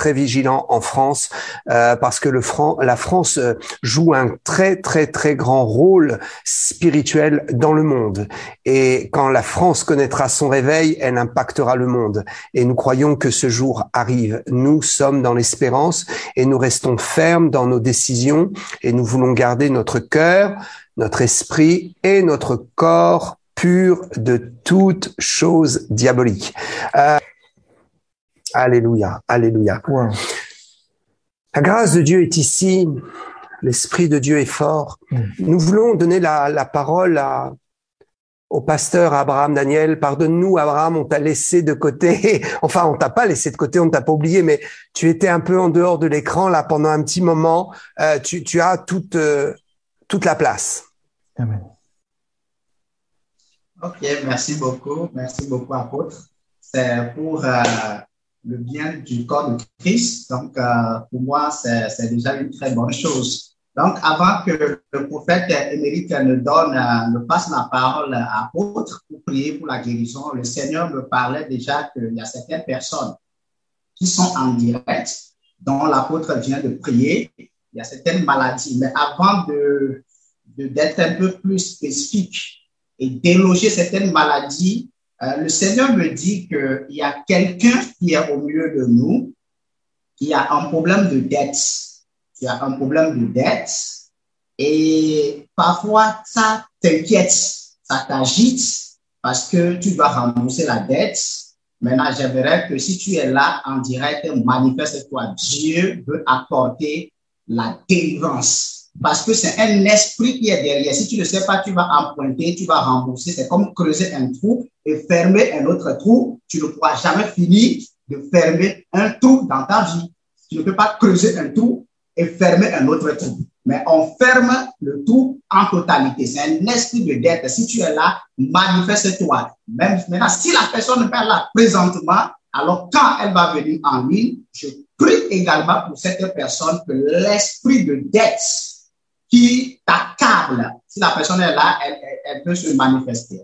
Speaker 1: en France, parce que la France joue un très, très, très grand rôle spirituel dans le monde. Et quand la France connaîtra son réveil, elle impactera le monde. Et nous croyons que ce jour arrive. Nous sommes dans l'espérance et nous restons fermes dans nos décisions et nous voulons garder notre cœur, notre esprit et notre corps purs de toute chose diabolique. Alléluia, alléluia.
Speaker 3: Wow.
Speaker 1: La grâce de Dieu est ici. L'Esprit de Dieu est fort. Nous voulons donner la parole au pasteur Abraham Daniel. Pardonne-nous, Abraham, on t'a laissé de côté. Enfin, on t'a pas laissé de côté, on ne t'a pas oublié, mais tu étais un peu en dehors de l'écran là pendant un petit moment. Tu as toute la place.
Speaker 3: Amen.
Speaker 4: Ok, merci beaucoup, apôtre. C'est pour le bien du corps de Christ. Donc, pour moi, c'est déjà une très bonne chose. Donc, avant que le prophète Émeric ne passe la parole à l'apôtre pour prier pour la guérison, le Seigneur me parlait déjà qu'il y a certaines personnes qui sont en direct, dont l'apôtre vient de prier. Il y a certaines maladies. Mais avant d'être un peu plus spécifique et déloger certaines maladies, le Seigneur me dit qu'il y a quelqu'un qui est au milieu de nous, qui a un problème de dette. Et parfois, ça t'inquiète, ça t'agite parce que tu dois rembourser la dette. Maintenant, j'aimerais que si tu es là en direct, manifeste-toi. Dieu veut apporter la délivrance. Parce que c'est un esprit qui est derrière. Si tu ne sais pas, tu vas emprunter, tu vas rembourser. C'est comme creuser un trou et fermer un autre trou. Tu ne pourras jamais finir de fermer un trou dans ta vie. Tu ne peux pas creuser un trou et fermer un autre trou. Mais on ferme le trou en totalité. C'est un esprit de dette. Si tu es là, manifeste-toi. Même maintenant, si la personne n'est pas là présentement, alors quand elle va venir en ligne, je prie également pour cette personne que l'esprit de dette qui t'accable, si la personne est là, elle peut se manifester.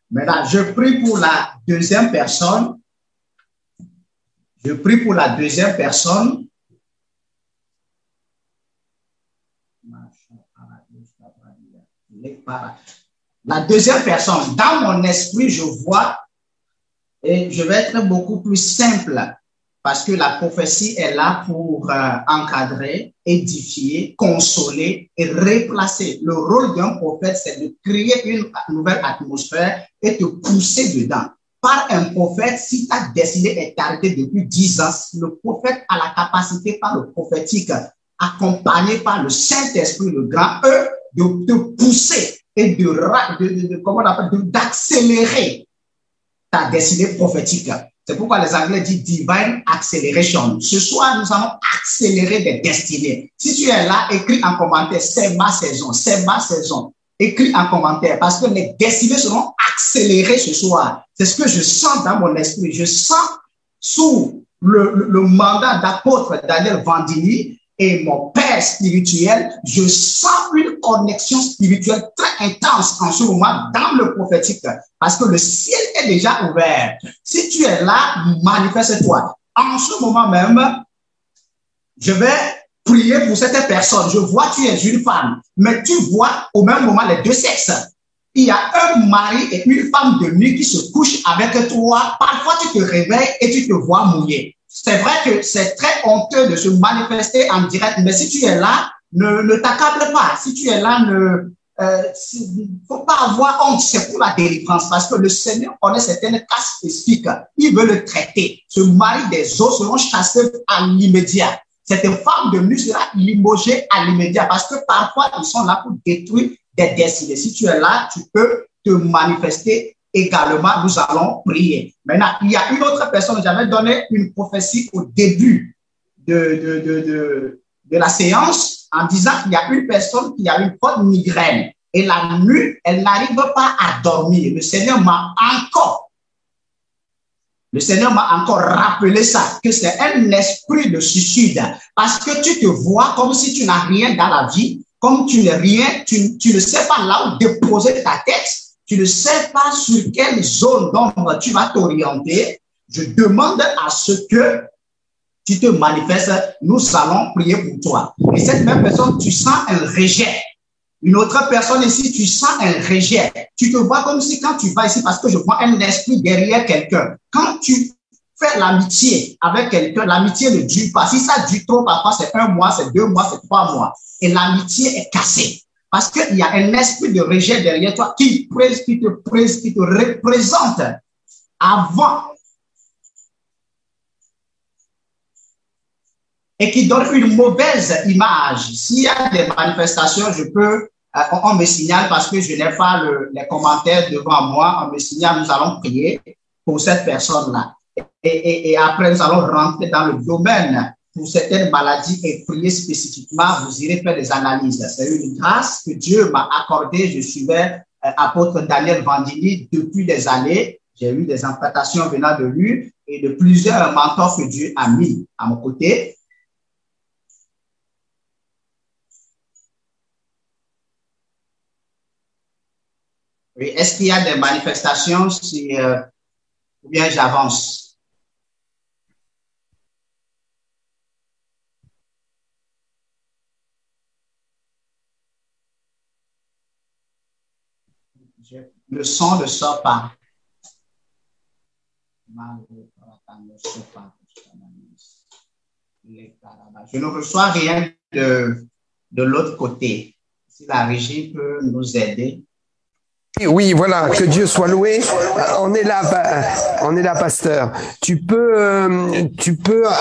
Speaker 4: Maintenant, je prie pour la deuxième personne. La deuxième personne, dans mon esprit, je vois, et je vais être beaucoup plus simple, parce que la prophétie est là pour encadrer, édifier, consoler et replacer. Le rôle d'un prophète, c'est de créer une nouvelle atmosphère et te pousser dedans. Par un prophète, si ta destinée est arrêtée depuis 10 ans, le prophète a la capacité par le prophétique, accompagné par le Saint-Esprit, le grand E, de te pousser et d'accélérer ta destinée prophétique. C'est pourquoi les Anglais disent divine acceleration. Ce soir, nous allons accélérer des destinées. Si tu es là, écris en commentaire, c'est ma saison, c'est ma saison. Écris en commentaire parce que les destinées seront accélérées ce soir. C'est ce que je sens dans mon esprit. Je sens sous le mandat d'apôtre Daniel Vandini et mon Père spirituel, je sens une connexion spirituelle très intense en ce moment dans le prophétique parce que le ciel est déjà ouvert. Si tu es là, manifeste-toi. En ce moment même, je vais prier pour cette personne. Je vois que tu es une femme, mais tu vois au même moment les deux sexes. Il y a un mari et une femme de nuit qui se couchent avec toi. Parfois, tu te réveilles et tu te vois mouillé. C'est vrai que c'est très honteux de se manifester en direct, mais si tu es là, ne t'accable pas. Si tu es là, faut pas avoir honte. C'est pour la délivrance parce que le Seigneur connaît certaines cas spécifiques. Il veut le traiter. Ce mari des eaux seront chassés à l'immédiat. Cette femme de nuit sera limogée à l'immédiat parce que parfois, ils sont là pour détruire des destinées. Si tu es là, tu peux te manifester également. Nous allons prier. Maintenant, il y a une autre personne. J'avais donné une prophétie au début de la séance en disant qu'il y a une personne qui a une forte migraine et la nuit, elle n'arrive pas à dormir. Le Seigneur m'a encore rappelé ça, que c'est un esprit de suicide parce que tu te vois comme si tu n'as rien dans la vie, comme tu n'es rien, tu ne sais pas là où déposer ta tête, tu ne sais pas sur quelle zone d'ombre tu vas t'orienter. Je demande à ce que tu te manifestes, nous allons prier pour toi. Et cette même personne, tu sens un rejet. Une autre personne ici, tu sens un rejet. Tu te vois comme si quand tu vas ici, parce que je vois un esprit derrière quelqu'un. Quand tu fais l'amitié avec quelqu'un, l'amitié ne dure pas. Si ça dure trop, parfois c'est 1 mois, c'est 2 mois, c'est 3 mois. Et l'amitié est cassée. Parce qu'il y a un esprit de rejet derrière toi qui te représente avant et qui donne une mauvaise image. S'il y a des manifestations, on me signale parce que je n'ai pas les commentaires devant moi, on me signale, nous allons prier pour cette personne-là. Et après, nous allons rentrer dans le domaine pour certaines maladies et prier spécifiquement. Vous irez faire des analyses. C'est une grâce que Dieu m'a accordée. Je suivais apôtre Daniel Vandini depuis des années. J'ai eu des implantations venant de lui et de plusieurs mentors que Dieu a mis à mon côté. Oui, est-ce qu'il y a des manifestations ou bien j'avance? Le son ne sort pas. Je ne reçois rien de l'autre côté. Si la régie peut nous aider.
Speaker 1: Oui, voilà, que Dieu soit loué. On est là, pasteur. Tu peux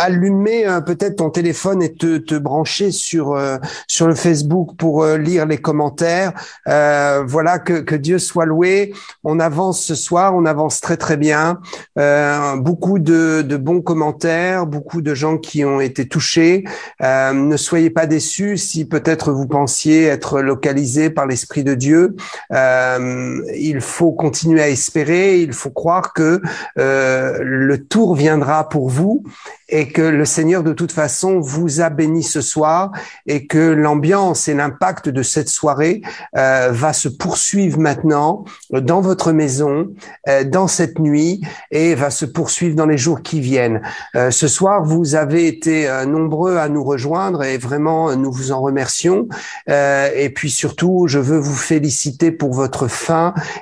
Speaker 1: allumer peut-être ton téléphone et te brancher sur le Facebook pour lire les commentaires. Voilà, que Dieu soit loué. On avance ce soir, on avance très très bien. Beaucoup de bons commentaires, beaucoup de gens qui ont été touchés. Ne soyez pas déçus si peut-être vous pensiez être localisé par l'Esprit de Dieu. Il faut continuer à espérer, il faut croire que le tour viendra pour vous et que le Seigneur de toute façon vous a béni ce soir et que l'ambiance et l'impact de cette soirée va se poursuivre maintenant dans votre maison, dans cette nuit et va se poursuivre dans les jours qui viennent. Ce soir, vous avez été nombreux à nous rejoindre et vraiment nous vous en remercions. Et puis surtout, je veux vous féliciter pour votre faim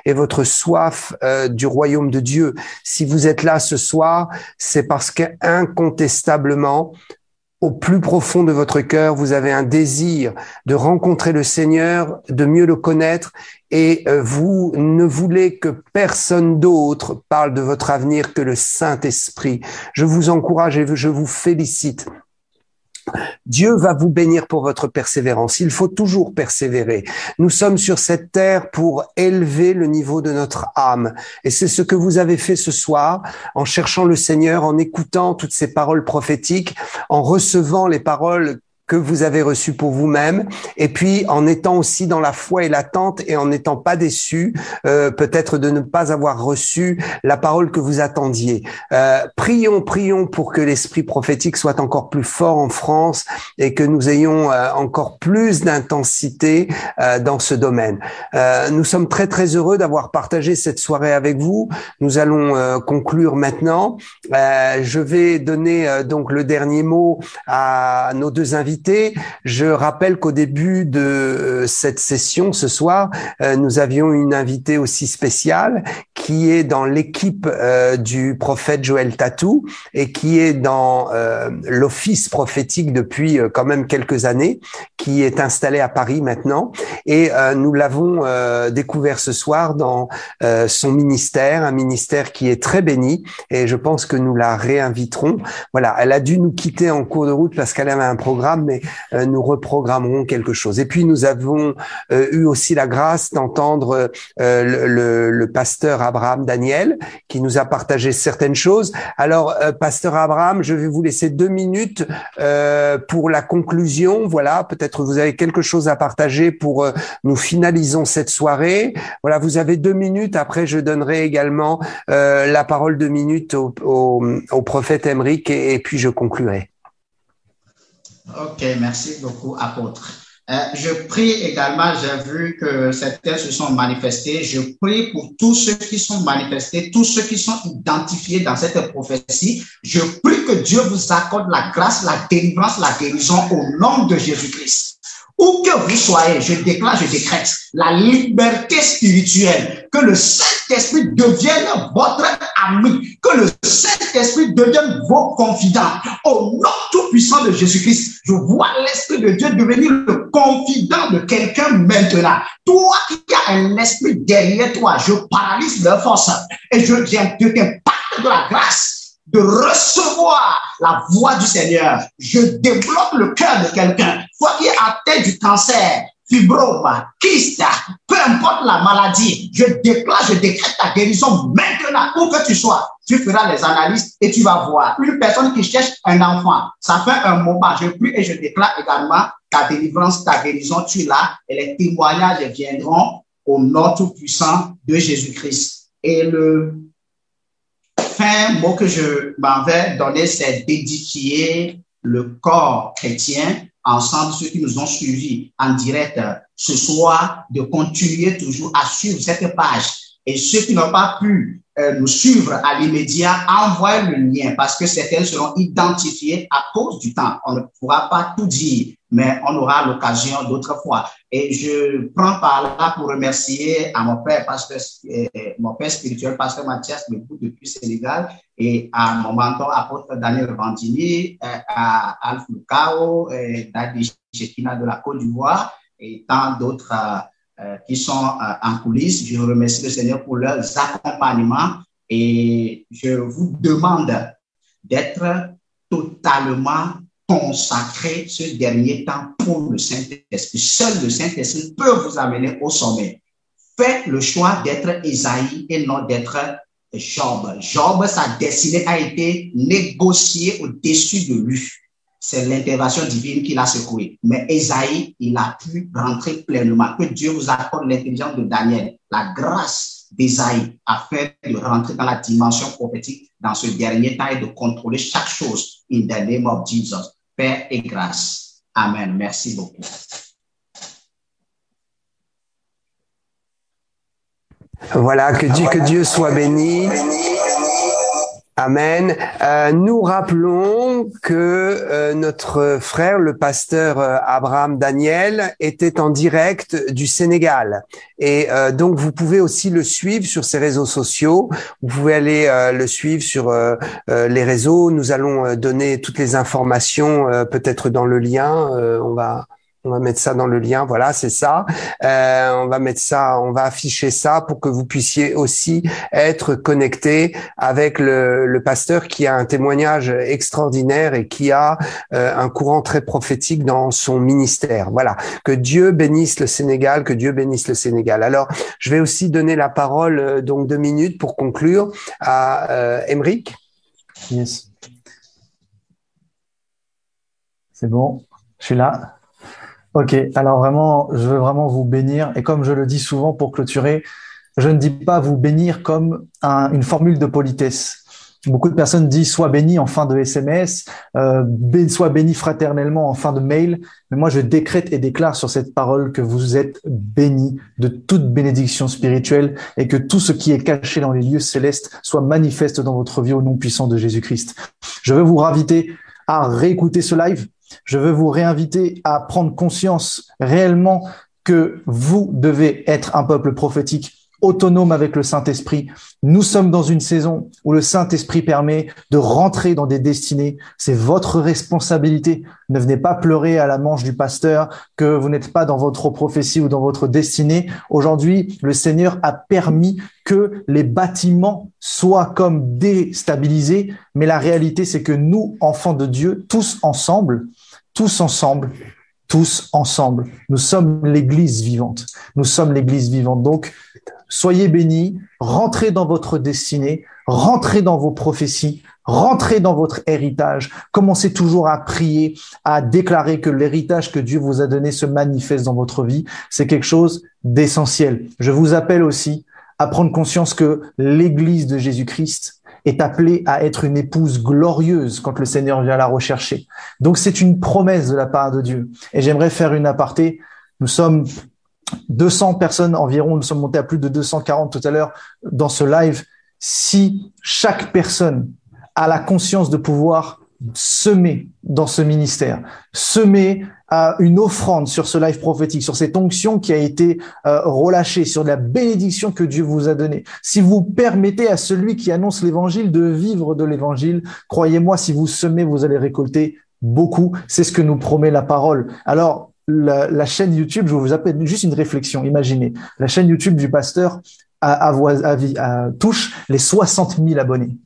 Speaker 1: et votre soif du royaume de Dieu. Si vous êtes là ce soir, c'est parce qu'incontestablement, au plus profond de votre cœur, vous avez un désir de rencontrer le Seigneur, de mieux le connaître, et vous ne voulez que personne d'autre parle de votre avenir que le Saint-Esprit. Je vous encourage et je vous félicite. Dieu va vous bénir pour votre persévérance. Il faut toujours persévérer. Nous sommes sur cette terre pour élever le niveau de notre âme. Et c'est ce que vous avez fait ce soir en cherchant le Seigneur, en écoutant toutes ces paroles prophétiques, en recevant les paroles que vous avez reçu pour vous-même, et puis en étant aussi dans la foi et l'attente et en n'étant pas déçu, peut-être de ne pas avoir reçu la parole que vous attendiez. Prions pour que l'esprit prophétique soit encore plus fort en France et que nous ayons encore plus d'intensité dans ce domaine. Nous sommes très très heureux d'avoir partagé cette soirée avec vous. Nous allons conclure maintenant. Je vais donner donc le dernier mot à nos deux invités. Je rappelle qu'au début de cette session ce soir, nous avions une invitée aussi spéciale qui est dans l'équipe du prophète Joël Tatou et qui est dans l'office prophétique depuis quand même quelques années, qui est installée à Paris maintenant. Et nous l'avons découvert ce soir dans son ministère, un ministère qui est très béni, et je pense que nous la réinviterons. Voilà, elle a dû nous quitter en cours de route parce qu'elle avait un programme, mais nous reprogrammerons quelque chose. Et puis nous avons eu aussi la grâce d'entendre le pasteur Abraham Daniel qui nous a partagé certaines choses. Alors, pasteur Abraham, je vais vous laisser 2 minutes pour la conclusion. Voilà, peut-être vous avez quelque chose à partager pour nous finalisons cette soirée. Voilà, vous avez 2 minutes. Après, je donnerai également la parole 2 minutes au prophète Emeric et puis je conclurai.
Speaker 4: Ok, merci beaucoup, apôtre. Je prie également, j'ai vu que certains se sont manifestés. Je prie pour tous ceux qui sont manifestés, tous ceux qui sont identifiés dans cette prophétie. Je prie que Dieu vous accorde la grâce, la délivrance, la guérison au nom de Jésus-Christ. Où que vous soyez, je déclare, je décrète la liberté spirituelle, que le Saint-Esprit devienne votre ami, que le Saint-Esprit devienne vos confidents. Au nom tout-puissant de Jésus-Christ, je vois l'Esprit de Dieu devenir le confident de quelqu'un maintenant. Toi qui as un esprit derrière toi, je paralyse leur force et je t'impacte de la grâce de recevoir la voix du Seigneur. Je débloque le cœur de quelqu'un. Toi qui es atteint du cancer, fibrome, kyste, peu importe la maladie, je déclare, je décrète ta guérison maintenant, où que tu sois. Tu feras les analyses et tu vas voir. Une personne qui cherche un enfant, ça fait un moment, je prie et je déclare également ta délivrance, ta guérison, tu l'as, et les témoignages viendront au nom tout-puissant de Jésus-Christ. Et le mot que je m'en vais donner, c'est d'édifier le corps chrétien ensemble, ceux qui nous ont suivis en direct ce soir, de continuer toujours à suivre cette page. Et ceux qui n'ont pas pu nous suivre à l'immédiat, envoyez le lien parce que certains seront identifiés à cause du temps. On ne pourra pas tout dire, mais on aura l'occasion d'autres fois. Et je prends par là pour remercier à mon père, mon père spirituel, pasteur Mathias Lebou depuis Sénégal, et à mon mentor, apôtre Daniel Vandini, à Alf Lukao, Dadi Chekina de la Côte d'Ivoire, et tant d'autres qui sont en coulisses. Je remercie le Seigneur pour leurs accompagnements et je vous demande d'être totalement consacré ce dernier temps pour le Saint-Esprit. Seul le Saint-Esprit peut vous amener au sommet. Faites le choix d'être Isaïe et non d'être Job. Job, sa destinée a été négociée au-dessus de lui. C'est l'intervention divine qui l'a secoué. Mais Esaïe, il a pu rentrer pleinement. Que Dieu vous accorde l'intelligence de Daniel, la grâce d'Esaïe, afin de rentrer dans la dimension prophétique dans ce dernier temps et de contrôler chaque chose. In the name of Jesus. Paix et grâce. Amen. Merci beaucoup.
Speaker 1: Voilà, que Dieu soit béni. Amen. Nous rappelons que notre frère, le pasteur Abraham Daniel, était en direct du Sénégal. Et donc, vous pouvez aussi le suivre sur ses réseaux sociaux. Vous pouvez aller le suivre sur les réseaux. Nous allons donner toutes les informations peut-être dans le lien. On va mettre ça dans le lien, voilà, c'est ça. On va mettre ça, on va afficher ça pour que vous puissiez aussi être connecté avec le pasteur qui a un témoignage extraordinaire et qui a un courant très prophétique dans son ministère. Voilà, que Dieu bénisse le Sénégal, que Dieu bénisse le Sénégal. Alors, je vais aussi donner la parole, donc 2 minutes pour conclure, à Emeric.
Speaker 3: Yes. C'est bon. Je suis là. Ok, alors vraiment, je veux vraiment vous bénir. Et comme je le dis souvent pour clôturer, je ne dis pas vous bénir comme une formule de politesse. Beaucoup de personnes disent sois béni en fin de SMS, sois béni fraternellement en fin de mail. Mais moi, je décrète et déclare sur cette parole que vous êtes bénis de toute bénédiction spirituelle et que tout ce qui est caché dans les lieux célestes soit manifeste dans votre vie au nom puissant de Jésus-Christ. Je veux vous inviter à réécouter ce live. Je veux vous réinviter à prendre conscience réellement que vous devez être un peuple prophétique autonome avec le Saint-Esprit. Nous sommes dans une saison où le Saint-Esprit permet de rentrer dans des destinées. C'est votre responsabilité. Ne venez pas pleurer à la manche du pasteur que vous n'êtes pas dans votre prophétie ou dans votre destinée. Aujourd'hui, le Seigneur a permis que les bâtiments soient comme déstabilisés. Mais la réalité, c'est que nous, enfants de Dieu, tous ensemble, nous sommes l'Église vivante. Nous sommes l'Église vivante. Donc, soyez bénis, rentrez dans votre destinée, rentrez dans vos prophéties, rentrez dans votre héritage. Commencez toujours à prier, à déclarer que l'héritage que Dieu vous a donné se manifeste dans votre vie. C'est quelque chose d'essentiel. Je vous appelle aussi à prendre conscience que l'Église de Jésus-Christ est appelée à être une épouse glorieuse quand le Seigneur vient la rechercher. Donc, c'est une promesse de la part de Dieu. Et j'aimerais faire une aparté. Nous sommes 200 personnes environ, nous sommes montés à plus de 240 tout à l'heure dans ce live. Si chaque personne a la conscience de pouvoir semer dans ce ministère, semer une offrande sur ce live prophétique, sur cette onction qui a été relâchée, sur la bénédiction que Dieu vous a donnée. Si vous permettez à celui qui annonce l'évangile de vivre de l'évangile, croyez-moi, si vous semez, vous allez récolter beaucoup. C'est ce que nous promet la parole. Alors, la chaîne YouTube, je vous appelle juste une réflexion. Imaginez, la chaîne YouTube du pasteur touche les 60 000 abonnés.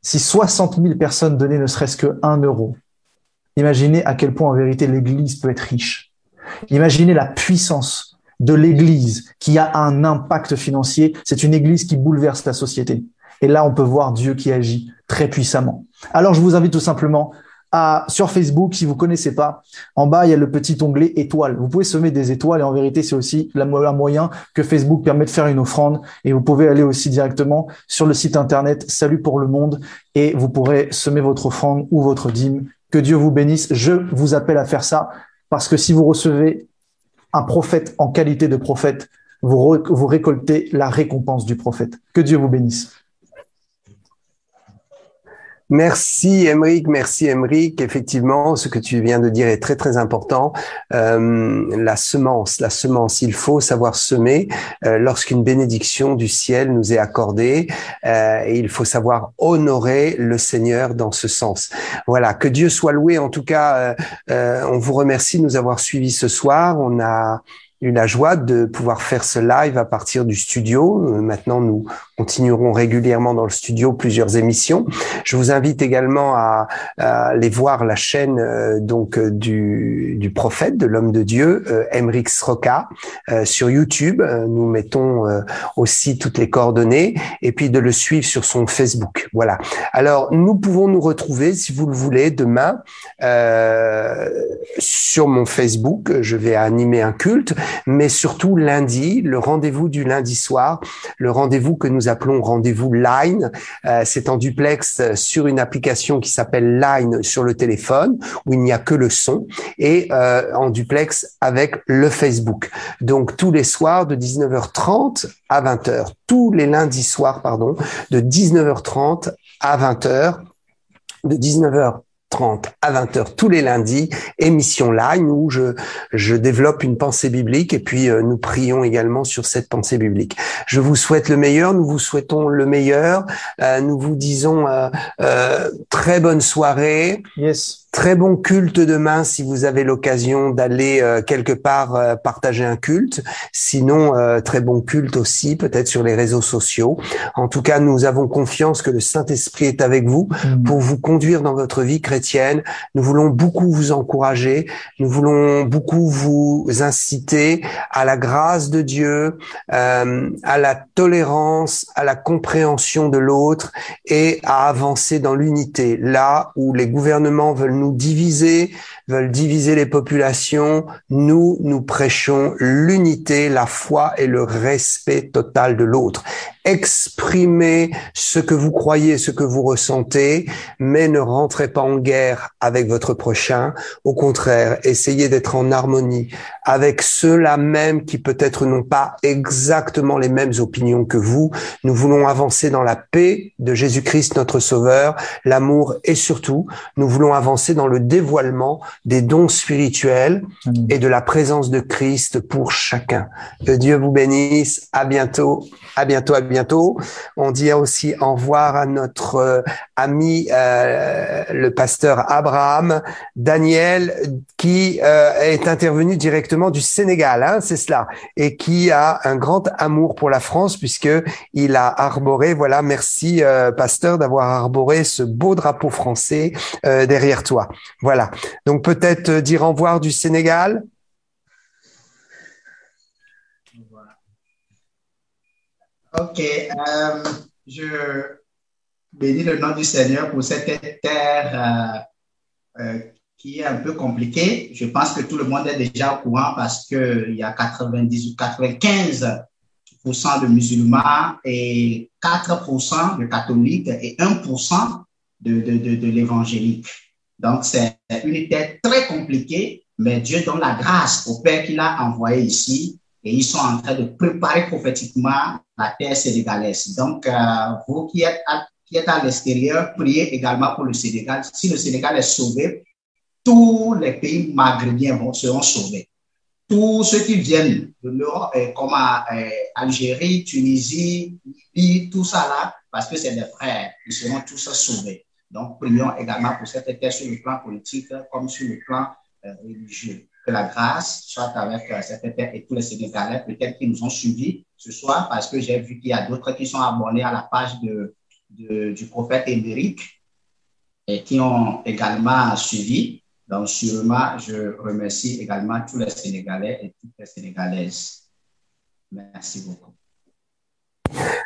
Speaker 3: Si 60 000 personnes donnaient ne serait-ce que 1 euro, imaginez à quel point en vérité l'Église peut être riche. Imaginez la puissance de l'Église qui a un impact financier. C'est une Église qui bouleverse la société. Et là, on peut voir Dieu qui agit très puissamment. Alors, je vous invite tout simplement sur Facebook, si vous connaissez pas, en bas, il y a le petit onglet étoiles. Vous pouvez semer des étoiles et en vérité, c'est aussi un moyen que Facebook permet de faire une offrande et vous pouvez aller aussi directement sur le site internet Salut pour le monde et vous pourrez semer votre offrande ou votre dîme. Que Dieu vous bénisse. Je vous appelle à faire ça parce que si vous recevez un prophète en qualité de prophète, vous récoltez la récompense du prophète. Que Dieu vous bénisse.
Speaker 1: Merci Émeric. Effectivement, ce que tu viens de dire est très très important. La semence, il faut savoir semer lorsqu'une bénédiction du ciel nous est accordée et il faut savoir honorer le Seigneur dans ce sens. Voilà, que Dieu soit loué. En tout cas, on vous remercie de nous avoir suivis ce soir. On a eu la joie de pouvoir faire ce live à partir du studio. Maintenant, nous continuerons régulièrement dans le studio plusieurs émissions. Je vous invite également à aller voir la chaîne du prophète, de l'homme de Dieu, Émeric Sroka, sur YouTube. Nous mettons aussi toutes les coordonnées et puis de le suivre sur son Facebook. Voilà. Alors, nous pouvons nous retrouver, si vous le voulez, demain sur mon Facebook. Je vais animer un culte, mais surtout lundi, le rendez-vous du lundi soir, le rendez-vous que nous appelons rendez-vous Line. C'est en duplex sur une application qui s'appelle Line sur le téléphone, où il n'y a que le son, et en duplex avec le Facebook. Donc tous les soirs de 19h30 à 20h, tous les lundis soirs, de 19h30 à 20h, de 19h30 à 20h tous les lundis, émission Line où je développe une pensée biblique et puis nous prions également sur cette pensée biblique. Je vous souhaite le meilleur, nous vous souhaitons le meilleur, nous vous disons très bonne soirée.
Speaker 3: Yes.
Speaker 1: Très bon culte demain si vous avez l'occasion d'aller quelque part partager un culte. Sinon, très bon culte aussi, peut-être sur les réseaux sociaux. En tout cas, nous avons confiance que le Saint-Esprit est avec vous pour vous conduire dans votre vie chrétienne. Nous voulons beaucoup vous encourager. Nous voulons beaucoup vous inciter à la grâce de Dieu, à la tolérance, à la compréhension de l'autre et à avancer dans l'unité. Là où les gouvernements veulent nous diviser, veulent diviser les populations. Nous prêchons l'unité, la foi et le respect total de l'autre. Exprimez ce que vous croyez, ce que vous ressentez, mais ne rentrez pas en guerre avec votre prochain. Au contraire, essayez d'être en harmonie avec ceux-là même qui peut-être n'ont pas exactement les mêmes opinions que vous. Nous voulons avancer dans la paix de Jésus-Christ, notre Sauveur, l'amour et surtout, nous voulons avancer dans le dévoilement des dons spirituels et de la présence de Christ pour chacun. Que Dieu vous bénisse. À bientôt. À bientôt, à bientôt. On dit aussi au revoir à notre ami, le pasteur Abraham Daniel, qui est intervenu directement du Sénégal, hein, c'est cela, et qui a un grand amour pour la France puisque il a arboré, voilà, merci pasteur d'avoir arboré ce beau drapeau français derrière toi. Voilà. Donc peut-être dire au revoir du Sénégal.
Speaker 4: Ok, je bénis le nom du Seigneur pour cette terre qui est un peu compliquée. Je pense que tout le monde est déjà au courant parce qu'il y a 90 ou 95% de musulmans et 4% de catholiques et 1% de l'évangélique. Donc, c'est une terre très compliquée, mais Dieu donne la grâce au Père qu'il a envoyé ici. Et ils sont en train de préparer prophétiquement la terre sénégalaise. Donc, vous qui êtes à l'extérieur, priez également pour le Sénégal. Si le Sénégal est sauvé, tous les pays maghrébiens seront sauvés. Tous ceux qui viennent de l'Europe, comme Algérie, Tunisie, Libye, tout ça là, parce que c'est des frères, ils seront tous sauvés. Donc, prions également pour cette terre sur le plan politique comme sur le plan religieux. Que la grâce soit avec cette terre et tous les Sénégalais, peut-être qui nous ont suivis ce soir, parce que j'ai vu qu'il y a d'autres qui sont abonnés à la page du prophète Émeric et qui ont également suivi. Donc, sûrement, je remercie également tous les Sénégalais et toutes les Sénégalaises. Merci beaucoup.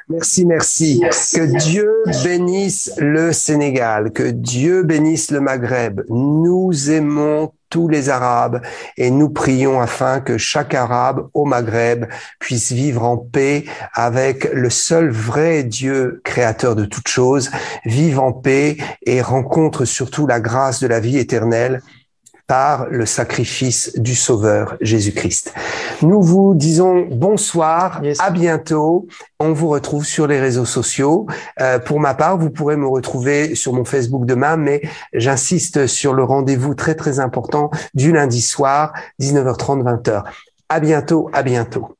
Speaker 1: Merci, merci. Que Dieu bénisse le Sénégal, que Dieu bénisse le Maghreb. Nous aimons tous les Arabes et nous prions afin que chaque Arabe au Maghreb puisse vivre en paix avec le seul vrai Dieu créateur de toutes choses, vive en paix et rencontre surtout la grâce de la vie éternelle par le sacrifice du Sauveur Jésus-Christ. Nous vous disons bonsoir, à bientôt. On vous retrouve sur les réseaux sociaux. Pour ma part, vous pourrez me retrouver sur mon Facebook demain, mais j'insiste sur le rendez-vous très très important du lundi soir, 19h30, 20h. À bientôt, à bientôt.